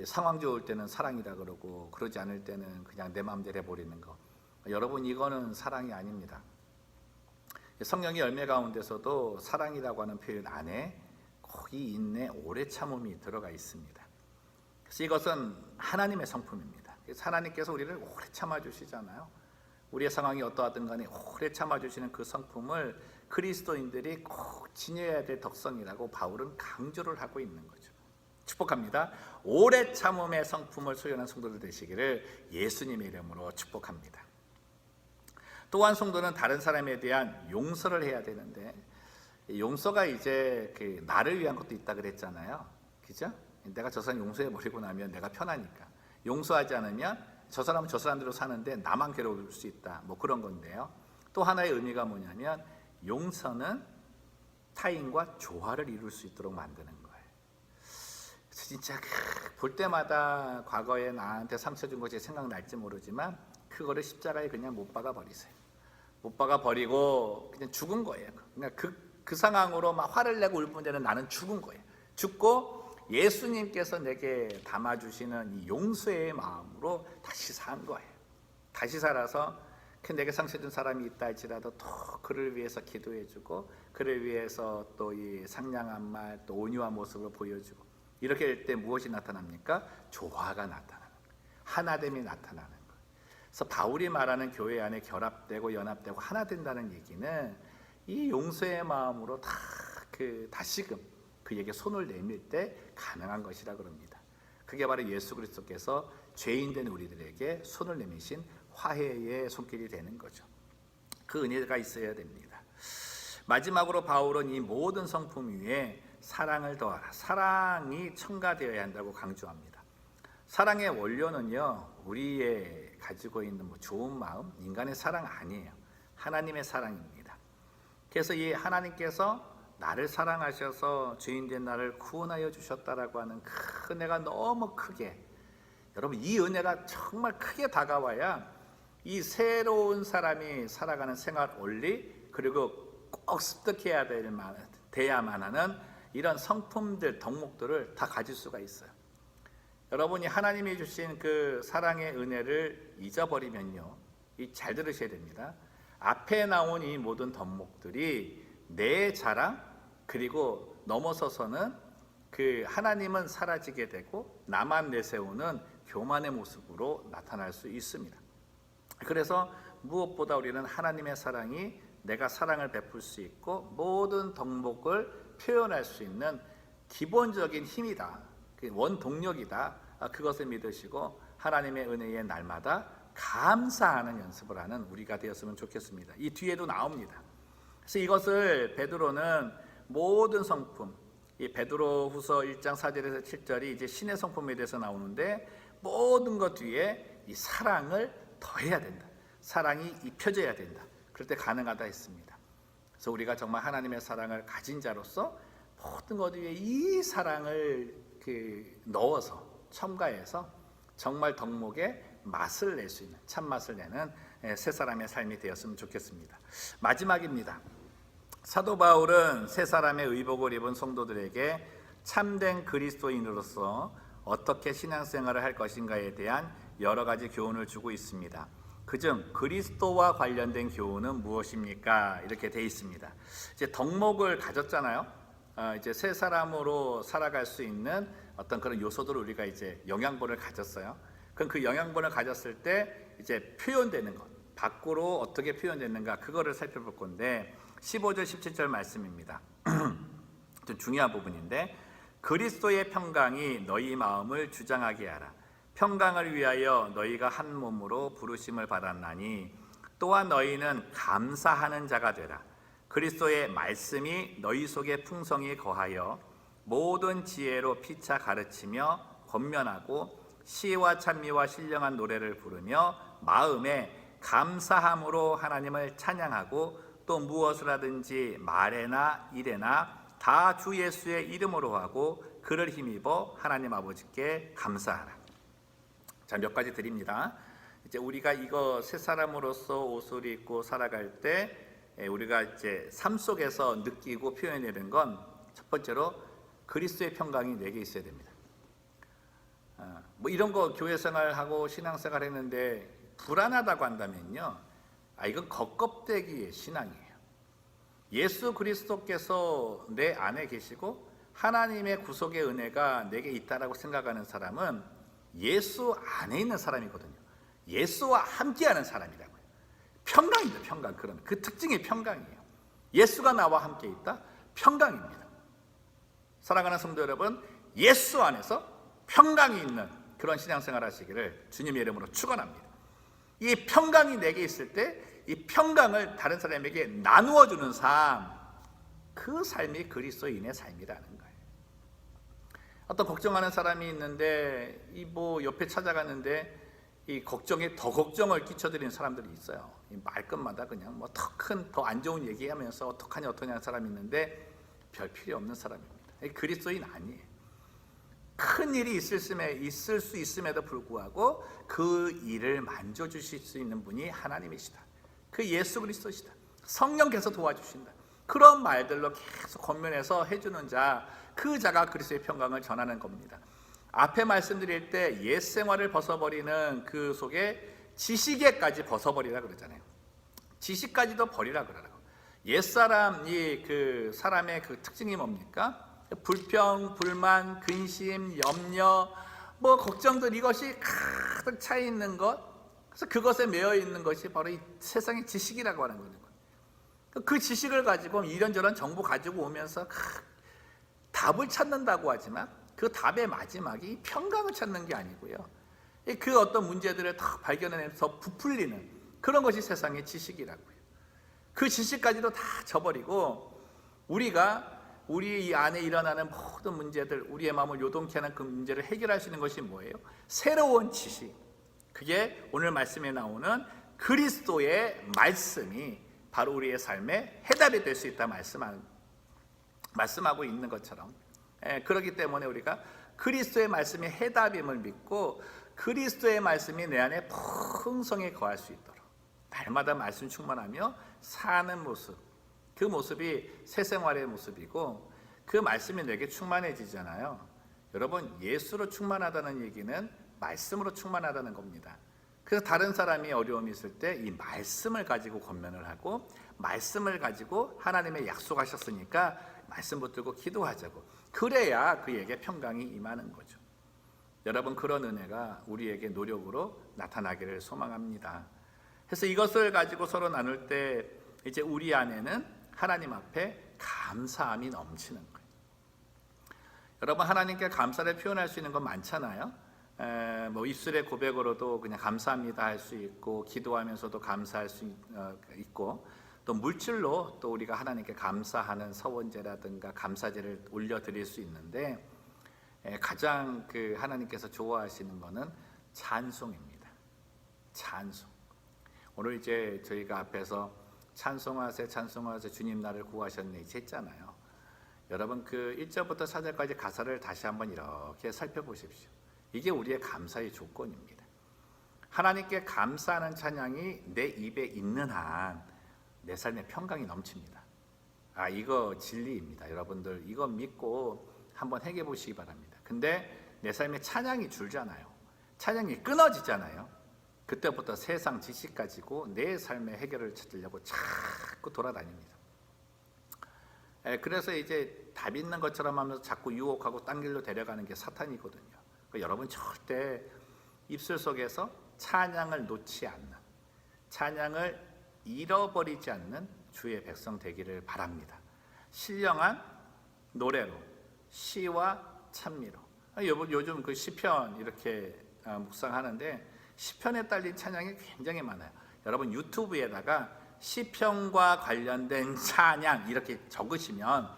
상황 좋을 때는 사랑이라 그러고 그러지 않을 때는 그냥 내 마음대로 해버리는 거. 여러분, 이거는 사랑이 아닙니다. 성령의 열매 가운데서도 사랑이라고 하는 표현 안에 이 인내, 오래 참음이 들어가 있습니다. 그래서 이것은 하나님의 성품입니다. 그래서 하나님께서 우리를 오래 참아주시잖아요. 우리의 상황이 어떠하든 간에 오래 참아주시는 그 성품을 그리스도인들이 꼭 지녀야 될 덕성이라고 바울은 강조를 하고 있는 거죠. 축복합니다. 오래 참음의 성품을 소유하는 성도들 되시기를 예수님의 이름으로 축복합니다. 또한 성도는 다른 사람에 대한 용서를 해야 되는데, 용서가 이제 나를 위한 것도 있다 그랬잖아요. 그죠? 내가 저 사람 용서해 버리고 나면 내가 편하니까. 용서하지 않으면 저 사람은 저 사람대로 사는데 나만 괴로울 수 있다. 뭐 그런 건데요. 또 하나의 의미가 뭐냐면 용서는 타인과 조화를 이룰 수 있도록 만드는 거예요. 진짜 볼 때마다 과거에 나한테 상처 준 것이 생각날지 모르지만 그거를 십자가에 그냥 못 박아 버리세요. 못 박아 버리고 그냥 죽은 거예요. 그냥 그 상황으로 막 화를 내고 울분 데는 나는 죽은 거예요. 죽고 예수님께서 내게 담아주시는 이 용서의 마음으로 다시 산 거예요. 다시 살아서 내게 상처 준 사람이 있다 할지라도 또 그를 위해서 기도해주고 그를 위해서 또 이 상냥한 말, 또 온유한 모습을 보여주고, 이렇게 될 때 무엇이 나타납니까? 조화가 나타나는 거예요. 하나됨이 나타나는 거예요. 그래서 바울이 말하는 교회 안에 결합되고 연합되고 하나 된다는 얘기는 이 용서의 마음으로 다시금 그에게 손을 내밀 때 가능한 것이라 그럽니다. 그게 바로 예수 그리스도께서 죄인된 우리들에게 손을 내미신 화해의 손길이 되는 거죠. 그 은혜가 있어야 됩니다. 마지막으로 바울은 이 모든 성품 위에 사랑을 더하라, 사랑이 첨가되어야 한다고 강조합니다. 사랑의 원료는요, 우리의 가지고 있는 좋은 마음, 인간의 사랑 아니에요. 하나님의 사랑입니다. 그래서 이 하나님께서 나를 사랑하셔서 죄인된 나를 구원하여 주셨다라고 하는 그 은혜가 너무 크게, 여러분 이 은혜가 정말 크게 다가와야 이 새로운 사람이 살아가는 생활 원리, 그리고 꼭 습득해야 돼야만 하는 이런 성품들, 덕목들을 다 가질 수가 있어요. 여러분이 하나님이 주신 그 사랑의 은혜를 잊어버리면요, 잘 들으셔야 됩니다. 앞에 나온 이 모든 덕목들이 내 자랑, 그리고 넘어서서는 그 하나님은 사라지게 되고 나만 내세우는 교만의 모습으로 나타날 수 있습니다. 그래서 무엇보다 우리는 하나님의 사랑이 내가 사랑을 베풀 수 있고 모든 덕목을 표현할 수 있는 기본적인 힘이다, 원동력이다, 그것을 믿으시고 하나님의 은혜에 날마다 감사하는 연습을 하는 우리가 되었으면 좋겠습니다. 이 뒤에도 나옵니다. 그래서 이것을 베드로는 모든 성품, 이 베드로후서 1장 4절에서 7절이 이제 신의 성품에 대해서 나오는데, 모든 것 뒤에 이 사랑을 더해야 된다, 사랑이 입혀져야 된다, 그럴 때 가능하다 했습니다. 그래서 우리가 정말 하나님의 사랑을 가진 자로서 모든 것 위에 이 사랑을 넣어서 첨가해서 정말 덕목에 맛을 낼 수 있는, 참맛을 내는 새 사람의 삶이 되었으면 좋겠습니다. 마지막입니다. 사도 바울은 새 사람의 의복을 입은 성도들에게 참된 그리스도인으로서 어떻게 신앙생활을 할 것인가에 대한 여러 가지 교훈을 주고 있습니다. 그중 그리스도와 관련된 교훈은 무엇입니까? 이렇게 돼 있습니다. 이제 덕목을 가졌잖아요. 이제 새 사람으로 살아갈 수 있는 어떤 그런 요소들을 우리가 이제 영양분을 가졌어요. 그럼 그 영양분을 가졌을 때 이제 표현되는 것, 밖으로 어떻게 표현됐는가, 그거를 살펴볼 건데 15절 17절 말씀입니다. 좀 중요한 부분인데, 그리스도의 평강이 너희 마음을 주장하게 하라. 평강을 위하여 너희가 한 몸으로 부르심을 받았나니 또한 너희는 감사하는 자가 되라. 그리스도의 말씀이 너희 속에 풍성히 거하여 모든 지혜로 피차 가르치며 권면하고 시와 찬미와 신령한 노래를 부르며 마음에 감사함으로 하나님을 찬양하고 또 무엇을 하든지 말에나 일에나 다 주 예수의 이름으로 하고 그를 힘입어 하나님 아버지께 감사하라. 자, 몇 가지 드립니다. 이제 우리가 이거 새 사람으로서 옷을 입고 살아갈 때 우리가 이제 삶 속에서 느끼고 표현해내는 건 첫 번째로 그리스도의 평강이 내게 있어야 됩니다. 뭐 이런 거 교회 생활하고 신앙생활 했는데 불안하다고 한다면요, 이건 겉껍데기의 신앙이에요. 예수 그리스도께서 내 안에 계시고 하나님의 구속의 은혜가 내게 있다라고 생각하는 사람은 예수 안에 있는 사람이거든요. 예수와 함께하는 사람이라고요. 평강입니다. 평강. 그런 그 특징이 평강이에요. 예수가 나와 함께 있다. 평강입니다. 사랑하는 성도 여러분, 예수 안에서 평강이 있는 그런 신앙생활 하시기를 주님의 이름으로 축원합니다. 이 평강이 내게 있을 때 이 평강을 다른 사람에게 나누어 주는 삶, 그 삶이 그리스도인의 삶이라는 거예요. 어떤 걱정하는 사람이 있는데 이 뭐 옆에 찾아갔는데 이 걱정에 더 걱정을 끼쳐드리는 사람들이 있어요. 이 말끝마다 그냥 뭐 더 안 좋은 얘기하면서 어떡하냐 하는 사람이 있는데 별 필요 없는 사람입니다. 그리스도인 아니에요. 큰 일이 있을 수 있음에도 불구하고 그 일을 만져주실 수 있는 분이 하나님이시다. 그 예수 그리스도시다. 성령께서 도와주신다. 그런 말들로 계속 겉면에서 해주는 자, 그 자가 그리스도의 평강을 전하는 겁니다. 앞에 말씀드릴 때 옛 생활을 벗어버리는 그 속에 지식에까지 벗어버리라 그러잖아요. 지식까지도 버리라 그러라고. 옛사람이 그 사람의 그 특징이 뭡니까? 불평, 불만, 근심, 염려, 뭐 걱정들, 이것이 가득 차 있는 것, 그래서 그것에 매여 있는 것이 바로 이 세상의 지식이라고 하는 거예요. 그 지식을 가지고 이런저런 정보 가지고 오면서 답을 찾는다고 하지만 그 답의 마지막이 평강을 찾는 게 아니고요, 그 어떤 문제들을 다 발견해내서 부풀리는 그런 것이 세상의 지식이라고요. 그 지식까지도 다 저버리고 우리 이 안에 일어나는 모든 문제들, 우리의 마음을 요동케 하는 그 문제를 해결할 수 있는 것이 뭐예요? 새로운 지식. 그게 오늘 말씀에 나오는 그리스도의 말씀이 바로 우리의 삶에 해답이 될 수 있다 말씀하고 있는 것처럼, 그렇기 때문에 우리가 그리스도의 말씀이 해답임을 믿고 그리스도의 말씀이 내 안에 풍성히 거할 수 있도록 날마다 말씀 충만하며 사는 모습, 그 모습이 새 생활의 모습이고, 그 말씀이 내게 충만해지잖아요. 여러분, 예수로 충만하다는 얘기는 말씀으로 충만하다는 겁니다. 그래서 다른 사람이 어려움이 있을 때 이 말씀을 가지고 권면을 하고, 말씀을 가지고 하나님의 약속하셨으니까 말씀 붙들고 기도하자고, 그래야 그에게 평강이 임하는 거죠. 여러분, 그런 은혜가 우리에게 노력으로 나타나기를 소망합니다. 그래서 이것을 가지고 서로 나눌 때 이제 우리 안에는 하나님 앞에 감사함이 넘치는 거예요. 여러분, 하나님께 감사를 표현할 수 있는 건 많잖아요. 뭐 입술의 고백으로도 그냥 감사합니다 할 수 있고, 기도하면서도 감사할 수 있고, 또 물질로 또 우리가 하나님께 감사하는 서원제라든가 감사제를 올려드릴 수 있는데, 가장 그 하나님께서 좋아하시는 거는 찬송입니다. 찬송. 오늘 이제 저희가 앞에서 찬송하세 찬송하세 주님 나를 구하셨네 이제 했잖아요. 여러분, 그 1절부터 4절까지 가사를 다시 한번 이렇게 살펴보십시오. 이게 우리의 감사의 조건입니다. 하나님께 감사하는 찬양이 내 입에 있는 한 내 삶에 평강이 넘칩니다. 이거 진리입니다. 여러분들 이거 믿고 한번 해결해 보시기 바랍니다. 근데 내 삶에 찬양이 줄잖아요. 찬양이 끊어지잖아요. 그때부터 세상 지식 가지고 내 삶의 해결을 찾으려고 자꾸 돌아다닙니다. 그래서 이제 답 있는 것처럼 하면서 자꾸 유혹하고 딴 길로 데려가는 게 사탄이거든요. 그러니까 여러분 절대 입술 속에서 찬양을 놓지 않는, 찬양을 잃어버리지 않는 주의 백성 되기를 바랍니다. 신령한 노래로, 시와 찬미로. 요즘 그 시편 이렇게 묵상하는데 시편에 딸린 찬양이 굉장히 많아요. 여러분 유튜브에다가 시편과 관련된 찬양 이렇게 적으시면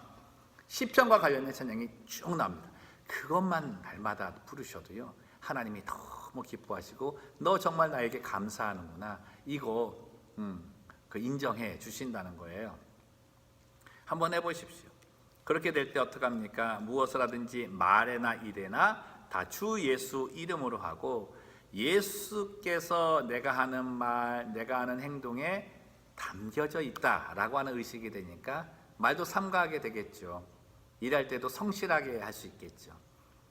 시편과 관련된 찬양이 쭉 나옵니다. 그것만 날마다 부르셔도요 하나님이 너무 기뻐하시고 너 정말 나에게 감사하는구나 이거 그 인정해 주신다는 거예요. 한번 해보십시오. 그렇게 될 때 어떻게 합니까? 무엇을 하든지 말에나 일에나 다 주 예수 이름으로 하고 예수께서 내가 하는 말, 내가 하는 행동에 담겨져 있다라고 하는 의식이 되니까 말도 삼가하게 되겠죠. 일할 때도 성실하게 할 수 있겠죠.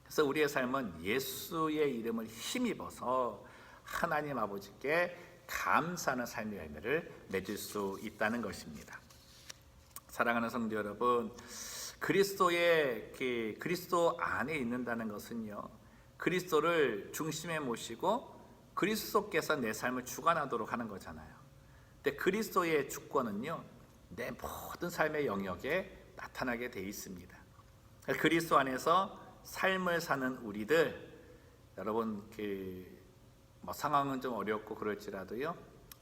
그래서 우리의 삶은 예수의 이름을 힘입어서 하나님 아버지께 감사하는 삶의 열매를 맺을 수 있다는 것입니다. 사랑하는 성도 여러분, 그리스도 안에 있는다는 것은요, 그리스도를 중심에 모시고 그리스도께서 내 삶을 주관하도록 하는 거잖아요. 근데 그리스도의 주권은요, 내 모든 삶의 영역에 나타나게 돼 있습니다. 그리스도 안에서 삶을 사는 우리들, 여러분 상황은 좀 어렵고 그럴지라도요,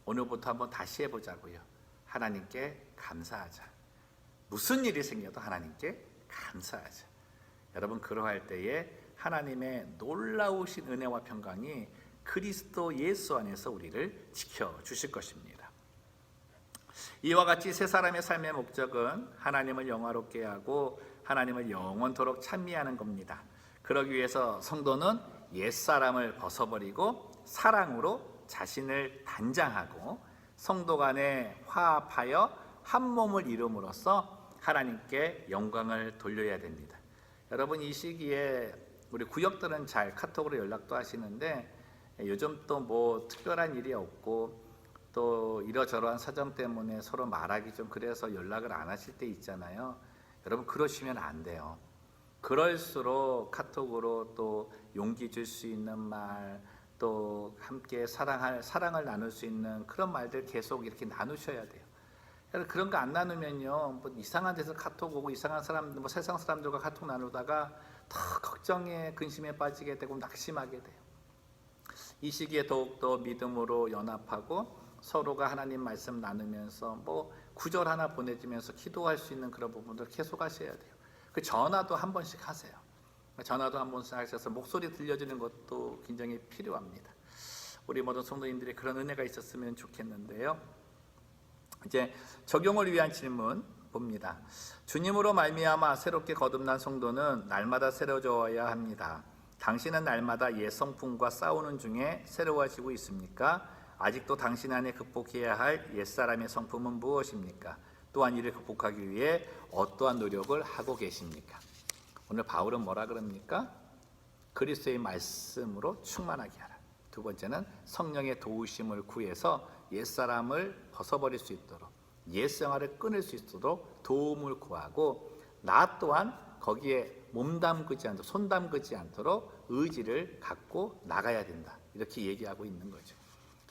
오늘부터 한번 다시 해보자고요. 하나님께 감사하자. 무슨 일이 생겨도 하나님께 감사하자. 여러분 그러할 때에 하나님의 놀라우신 은혜와 평강이 그리스도 예수 안에서 우리를 지켜주실 것입니다. 이와 같이 세 사람의 삶의 목적은 하나님을 영화롭게 하고 하나님을 영원토록 찬미하는 겁니다. 그러기 위해서 성도는 옛사람을 벗어버리고 사랑으로 자신을 단장하고 성도 간에 화합하여 한 몸을 이룸으로써 하나님께 영광을 돌려야 됩니다. 여러분 이 시기에 우리 구역들은 잘 카톡으로 연락도 하시는데 요즘 또 뭐 특별한 일이 없고 또 이러저러한 사정 때문에 서로 말하기 좀 그래서 연락을 안 하실 때 있잖아요. 여러분 그러시면 안 돼요. 그럴수록 카톡으로 또 용기 줄 수 있는 말, 또 함께 사랑을 나눌 수 있는 그런 말들 계속 이렇게 나누셔야 돼요. 그런 거 안 나누면요, 뭐 이상한 데서 카톡 오고 이상한 사람들, 뭐 세상 사람들과 카톡 나누다가 더 걱정에 근심에 빠지게 되고 낙심하게 돼요. 이 시기에 더욱더 믿음으로 연합하고 서로가 하나님 말씀 나누면서 뭐 구절 하나 보내주면서 기도할 수 있는 그런 부분들 계속 하셔야 돼요. 그 전화도 한 번씩 하세요. 전화도 한 번씩 하셔서 목소리 들려주는 것도 굉장히 필요합니다. 우리 모든 성도님들이 그런 은혜가 있었으면 좋겠는데요. 이제 적용을 위한 질문 봅니다. 주님으로 말미암아 새롭게 거듭난 성도는 날마다 새로워져야 합니다. 당신은 날마다 옛 성품과 싸우는 중에 새로워지고 있습니까? 아직도 당신 안에 극복해야 할 옛사람의 성품은 무엇입니까? 또한 이를 극복하기 위해 어떠한 노력을 하고 계십니까? 오늘 바울은 뭐라 그럽니까? 그리스도의 말씀으로 충만하게 하라. 두 번째는 성령의 도우심을 구해서 옛사람을 벗어버릴 수 있도록 옛생활을 끊을 수 있도록 도움을 구하고 나 또한 거기에 손 담그지 않도록 의지를 갖고 나가야 된다. 이렇게 얘기하고 있는 거죠.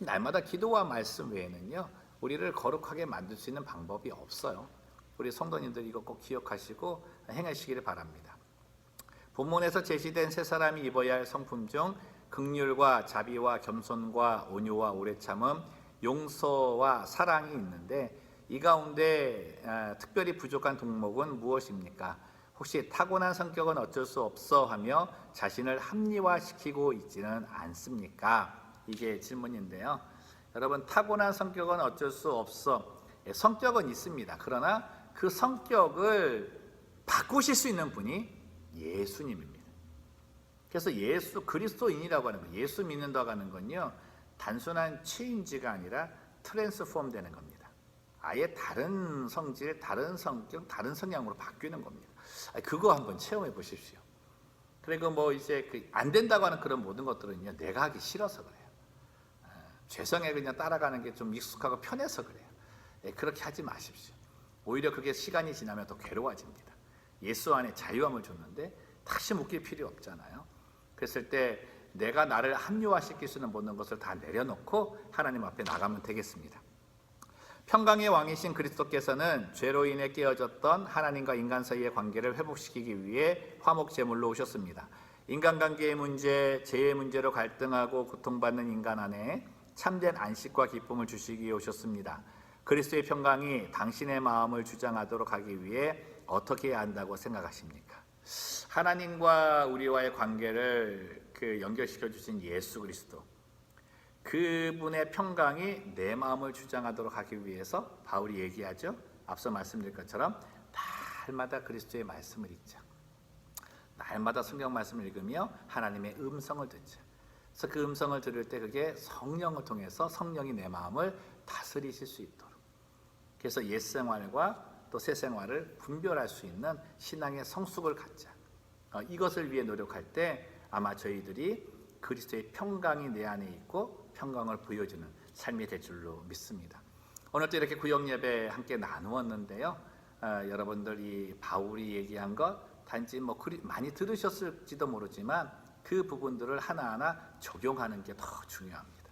날마다 기도와 말씀 외에는요, 우리를 거룩하게 만들 수 있는 방법이 없어요. 우리 성도님들 이거 꼭 기억하시고 행하시기를 바랍니다. 본문에서 제시된 세 사람이 입어야 할 성품 중 긍휼과 자비와 겸손과 온유와 오래 참음, 용서와 사랑이 있는데 이 가운데 특별히 부족한 동목은 무엇입니까? 혹시 타고난 성격은 어쩔 수 없어 하며 자신을 합리화시키고 있지는 않습니까? 이게 질문인데요. 여러분 타고난 성격은 어쩔 수 없어. 성격은 있습니다. 그러나 그 성격을 바꾸실 수 있는 분이 예수님입니다. 그래서 그리스도인이라고 하는 거, 예수 믿는다고 하는 건요, 단순한 체인지가 아니라 트랜스폼 되는 겁니다. 아예 다른 성질, 다른 성격, 다른 성향으로 바뀌는 겁니다. 그거 한번 체험해 보십시오. 그리고 뭐 이제 안 된다고 하는 그런 모든 것들은요, 내가 하기 싫어서 그래요. 죄성에 그냥 따라가는 게 좀 익숙하고 편해서 그래요. 그렇게 하지 마십시오. 오히려 그게 시간이 지나면 더 괴로워집니다. 예수 안에 자유함을 줬는데 다시 묶일 필요 없잖아요. 그랬을 때 내가 나를 합리화시킬 수 있는 모든 것을 다 내려놓고 하나님 앞에 나가면 되겠습니다. 평강의 왕이신 그리스도께서는 죄로 인해 깨어졌던 하나님과 인간 사이의 관계를 회복시키기 위해 화목제물로 오셨습니다. 인간관계의 문제, 죄의 문제로 갈등하고 고통받는 인간 안에 참된 안식과 기쁨을 주시기 위해 오셨습니다. 그리스도의 평강이 당신의 마음을 주장하도록 하기 위해 어떻게 해야 한다고 생각하십니까? 하나님과 우리와의 관계를 연결시켜 주신 예수 그리스도, 그분의 평강이 내 마음을 주장하도록 하기 위해서 바울이 얘기하죠. 앞서 말씀드린 것처럼 날마다 그리스도의 말씀을 읽자. 날마다 성경 말씀을 읽으며 하나님의 음성을 듣자. 그래서 그 음성을 들을 때 그게 성령을 통해서 성령이 내 마음을 다스리실 수 있도록, 그래서 옛 생활과 또 새 생활을 분별할 수 있는 신앙의 성숙을 갖자. 이것을 위해 노력할 때 아마 저희들이 그리스도의 평강이 내 안에 있고 평강을 보여주는 삶이 될 줄로 믿습니다. 오늘도 이렇게 구역 예배 함께 나누었는데요. 여러분들 이 바울이 얘기한 것 단지 많이 들으셨을지도 모르지만 그 부분들을 하나하나 적용하는 게 더 중요합니다.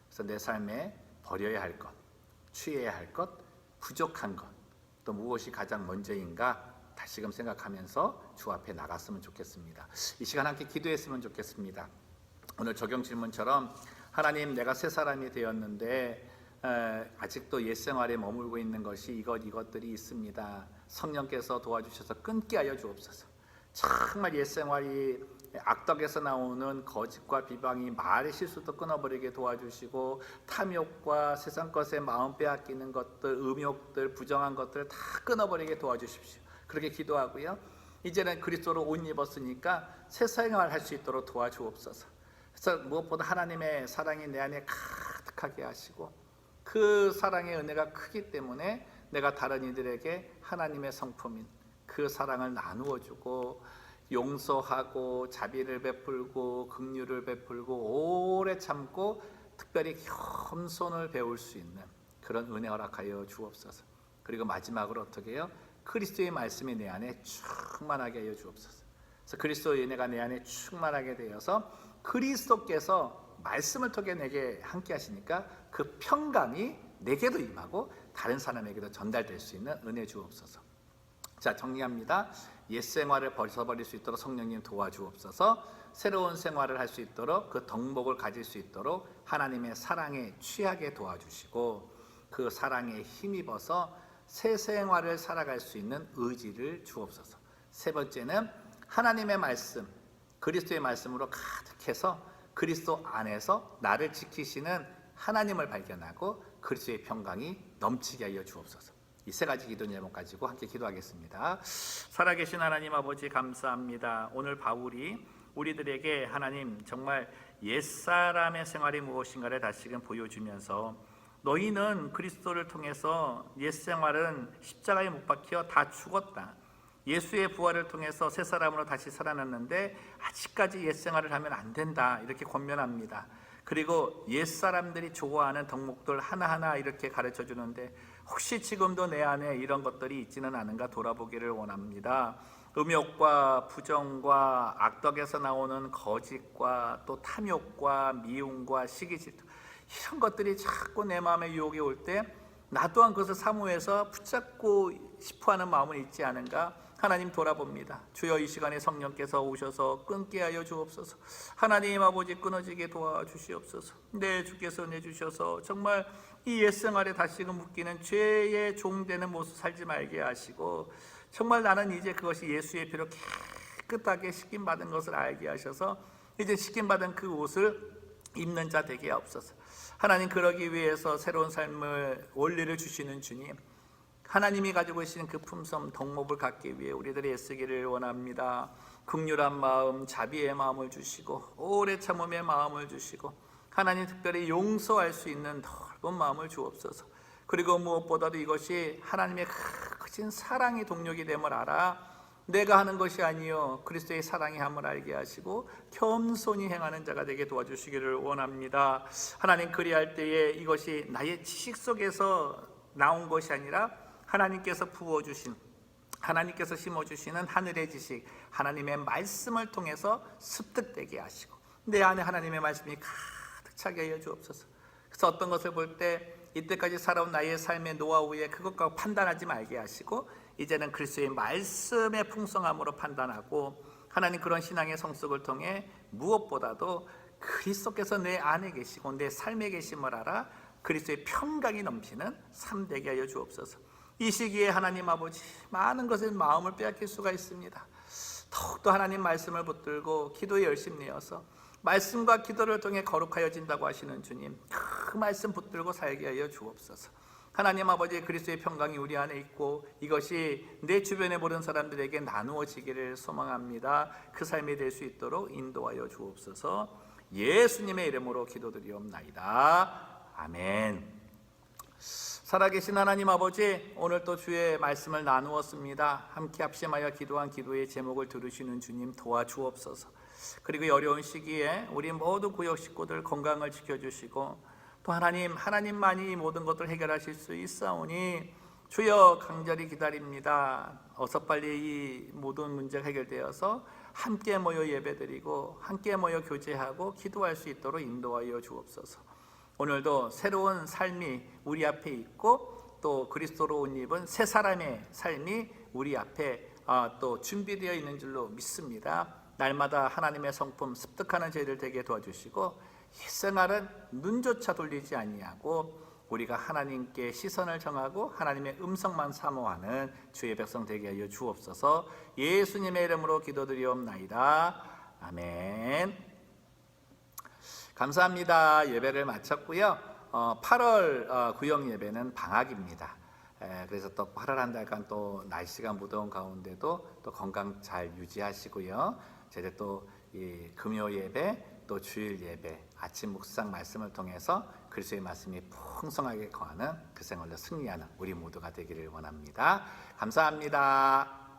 그래서 내 삶에 버려야 할 것, 취해야 할 것, 부족한 것, 또 무엇이 가장 먼저인가 다시금 생각하면서 주 앞에 나갔으면 좋겠습니다. 이 시간 함께 기도했으면 좋겠습니다. 오늘 적용 질문처럼 하나님, 내가 새 사람이 되었는데 아직도 옛 생활에 머물고 있는 것이 이것들이 있습니다. 성령께서 도와주셔서 끊게 하여 주옵소서. 정말 옛 생활이 악덕에서 나오는 거짓과 비방이, 말의 실수도 끊어버리게 도와주시고 탐욕과 세상 것에 마음 빼앗기는 것들, 음욕들, 부정한 것들 다 끊어버리게 도와주십시오. 그렇게 기도하고요. 이제는 그리스도로 옷 입었으니까 새 생활 할 수 있도록 도와주옵소서. 그래서 무엇보다 하나님의 사랑이 내 안에 가득하게 하시고 그 사랑의 은혜가 크기 때문에 내가 다른 이들에게 하나님의 성품인 그 사랑을 나누어주고 용서하고 자비를 베풀고 긍휼을 베풀고 오래 참고 특별히 겸손을 배울 수 있는 그런 은혜 허락하여 주옵소서. 그리고 마지막으로 어떻게 해요? 그리스도의 말씀이 내 안에 충만하게 하여 주옵소서. 그래서 그리스도의 은혜가 내 안에 충만하게 되어서 그리스도께서 말씀을 통해 내게 함께 하시니까 그 평강이 내게도 임하고 다른 사람에게도 전달될 수 있는 은혜 주옵소서. 자, 정리합니다. 옛 생활을 벗어버릴 수 있도록 성령님 도와주옵소서. 새로운 생활을 할 수 있도록 그 덕목을 가질 수 있도록 하나님의 사랑에 취하게 도와주시고 그 사랑에 힘입어서 새 생활을 살아갈 수 있는 의지를 주옵소서. 세 번째는 하나님의 말씀, 그리스도의 말씀으로 가득해서 그리스도 안에서 나를 지키시는 하나님을 발견하고 그리스도의 평강이 넘치게 하여 주옵소서. 이 세 가지 기도 제목 가지고 함께 기도하겠습니다. 살아계신 하나님 아버지, 감사합니다. 오늘 바울이 우리들에게 하나님 정말 옛사람의 생활이 무엇인가를 다시금 보여주면서 너희는 그리스도를 통해서 옛생활은 십자가에 못 박혀 다 죽었다. 예수의 부활을 통해서 새 사람으로 다시 살아났는데 아직까지 옛생활을 하면 안 된다. 이렇게 권면합니다. 그리고 옛사람들이 좋아하는 덕목들 하나하나 이렇게 가르쳐 주는데 혹시 지금도 내 안에 이런 것들이 있지는 않은가 돌아보기를 원합니다. 음욕과 부정과 악덕에서 나오는 거짓과 또 탐욕과 미움과 시기질투, 이런 것들이 자꾸 내 마음에 유혹이 올 때 나 또한 그것을 사모해서 붙잡고 싶어하는 마음은 있지 않은가 하나님 돌아봅니다. 주여, 이 시간에 성령께서 오셔서 끊게 하여 주옵소서. 하나님 아버지, 끊어지게 도와주시옵소서. 내 주께서 내주셔서 정말 이 옛생활에 다시금 묶이는 죄의 종되는 모습 살지 말게 하시고 정말 나는 이제 그것이 예수의 피로 깨끗하게 씻김받은 것을 알게 하셔서 이제 씻김받은 그 옷을 입는 자 되게 하옵소서. 하나님, 그러기 위해서 새로운 삶을 원리를 주시는 주님, 하나님이 가지고 계신 그 품성 덕목을 갖기 위해 우리들이 애쓰기를 원합니다. 긍휼한 마음, 자비의 마음을 주시고 오래 참음의 마음을 주시고 하나님 특별히 용서할 수 있는 넓은 마음을 주옵소서. 그리고 무엇보다도 이것이 하나님의 크신 사랑의 동력이 됨을 알아 내가 하는 것이 아니요 그리스도의 사랑이 함을 알게 하시고 겸손히 행하는 자가 되게 도와주시기를 원합니다. 하나님, 그리할 때에 이것이 나의 지식 속에서 나온 것이 아니라 하나님께서 부어주신, 하나님께서 심어주시는 하늘의 지식, 하나님의 말씀을 통해서 습득되게 하시고 내 안에 하나님의 말씀이 가득 차게 하여 주옵소서. 그래서 어떤 것을 볼 때 이때까지 살아온 나의 삶의 노하우에 그것과 판단하지 말게 하시고 이제는 그리스도의 말씀의 풍성함으로 판단하고 하나님 그런 신앙의 성숙을 통해 무엇보다도 그리스도께서 내 안에 계시고 내 삶에 계심을 알아 그리스도의 평강이 넘치는 삶 되게 하여 주옵소서. 이 시기에 하나님 아버지 많은 것에 마음을 빼앗길 수가 있습니다. 더욱더 하나님 말씀을 붙들고 기도에 열심히 내어서 말씀과 기도를 통해 거룩하여진다고 하시는 주님, 그 말씀 붙들고 살게 하여 주옵소서. 하나님 아버지 그리스도의 평강이 우리 안에 있고 이것이 내 주변에 모든 사람들에게 나누어지기를 소망합니다. 그 삶이 될 수 있도록 인도하여 주옵소서. 예수님의 이름으로 기도드리옵나이다. 아멘. 살아계신 하나님 아버지, 오늘 또 주의 말씀을 나누었습니다. 함께 합심하여 기도한 기도의 제목을 들으시는 주님 도와주옵소서. 그리고 이 어려운 시기에 우리 모두 구역 식구들 건강을 지켜주시고 또 하나님만이 이 모든 것들을 해결하실 수 있사오니 주여 간절히 기다립니다. 어서 빨리 이 모든 문제가 해결되어서 함께 모여 예배드리고 함께 모여 교제하고 기도할 수 있도록 인도하여 주옵소서. 오늘도 새로운 삶이 우리 앞에 있고 또 그리스도로 옷 입은 새 사람의 삶이 우리 앞에 또 준비되어 있는 줄로 믿습니다. 날마다 하나님의 성품 습득하는 저희들 되게 도와주시고 일생활은 눈조차 돌리지 아니하고 우리가 하나님께 시선을 정하고 하나님의 음성만 사모하는 주의 백성 되게 하여 주옵소서. 예수님의 이름으로 기도드리옵나이다. 아멘. 감사합니다. 예배를 마쳤고요. 8월 구역 예배는 방학입니다. 그래서 또 8월 한 달간 또 날씨가 무더운 가운데도 또 건강 잘 유지하시고요. 저희들 또 이 금요 예배 또 주일 예배 아침 묵상 말씀을 통해서 그리스도의 말씀이 풍성하게 거하는 그 생활로 승리하는 우리 모두가 되기를 원합니다. 감사합니다.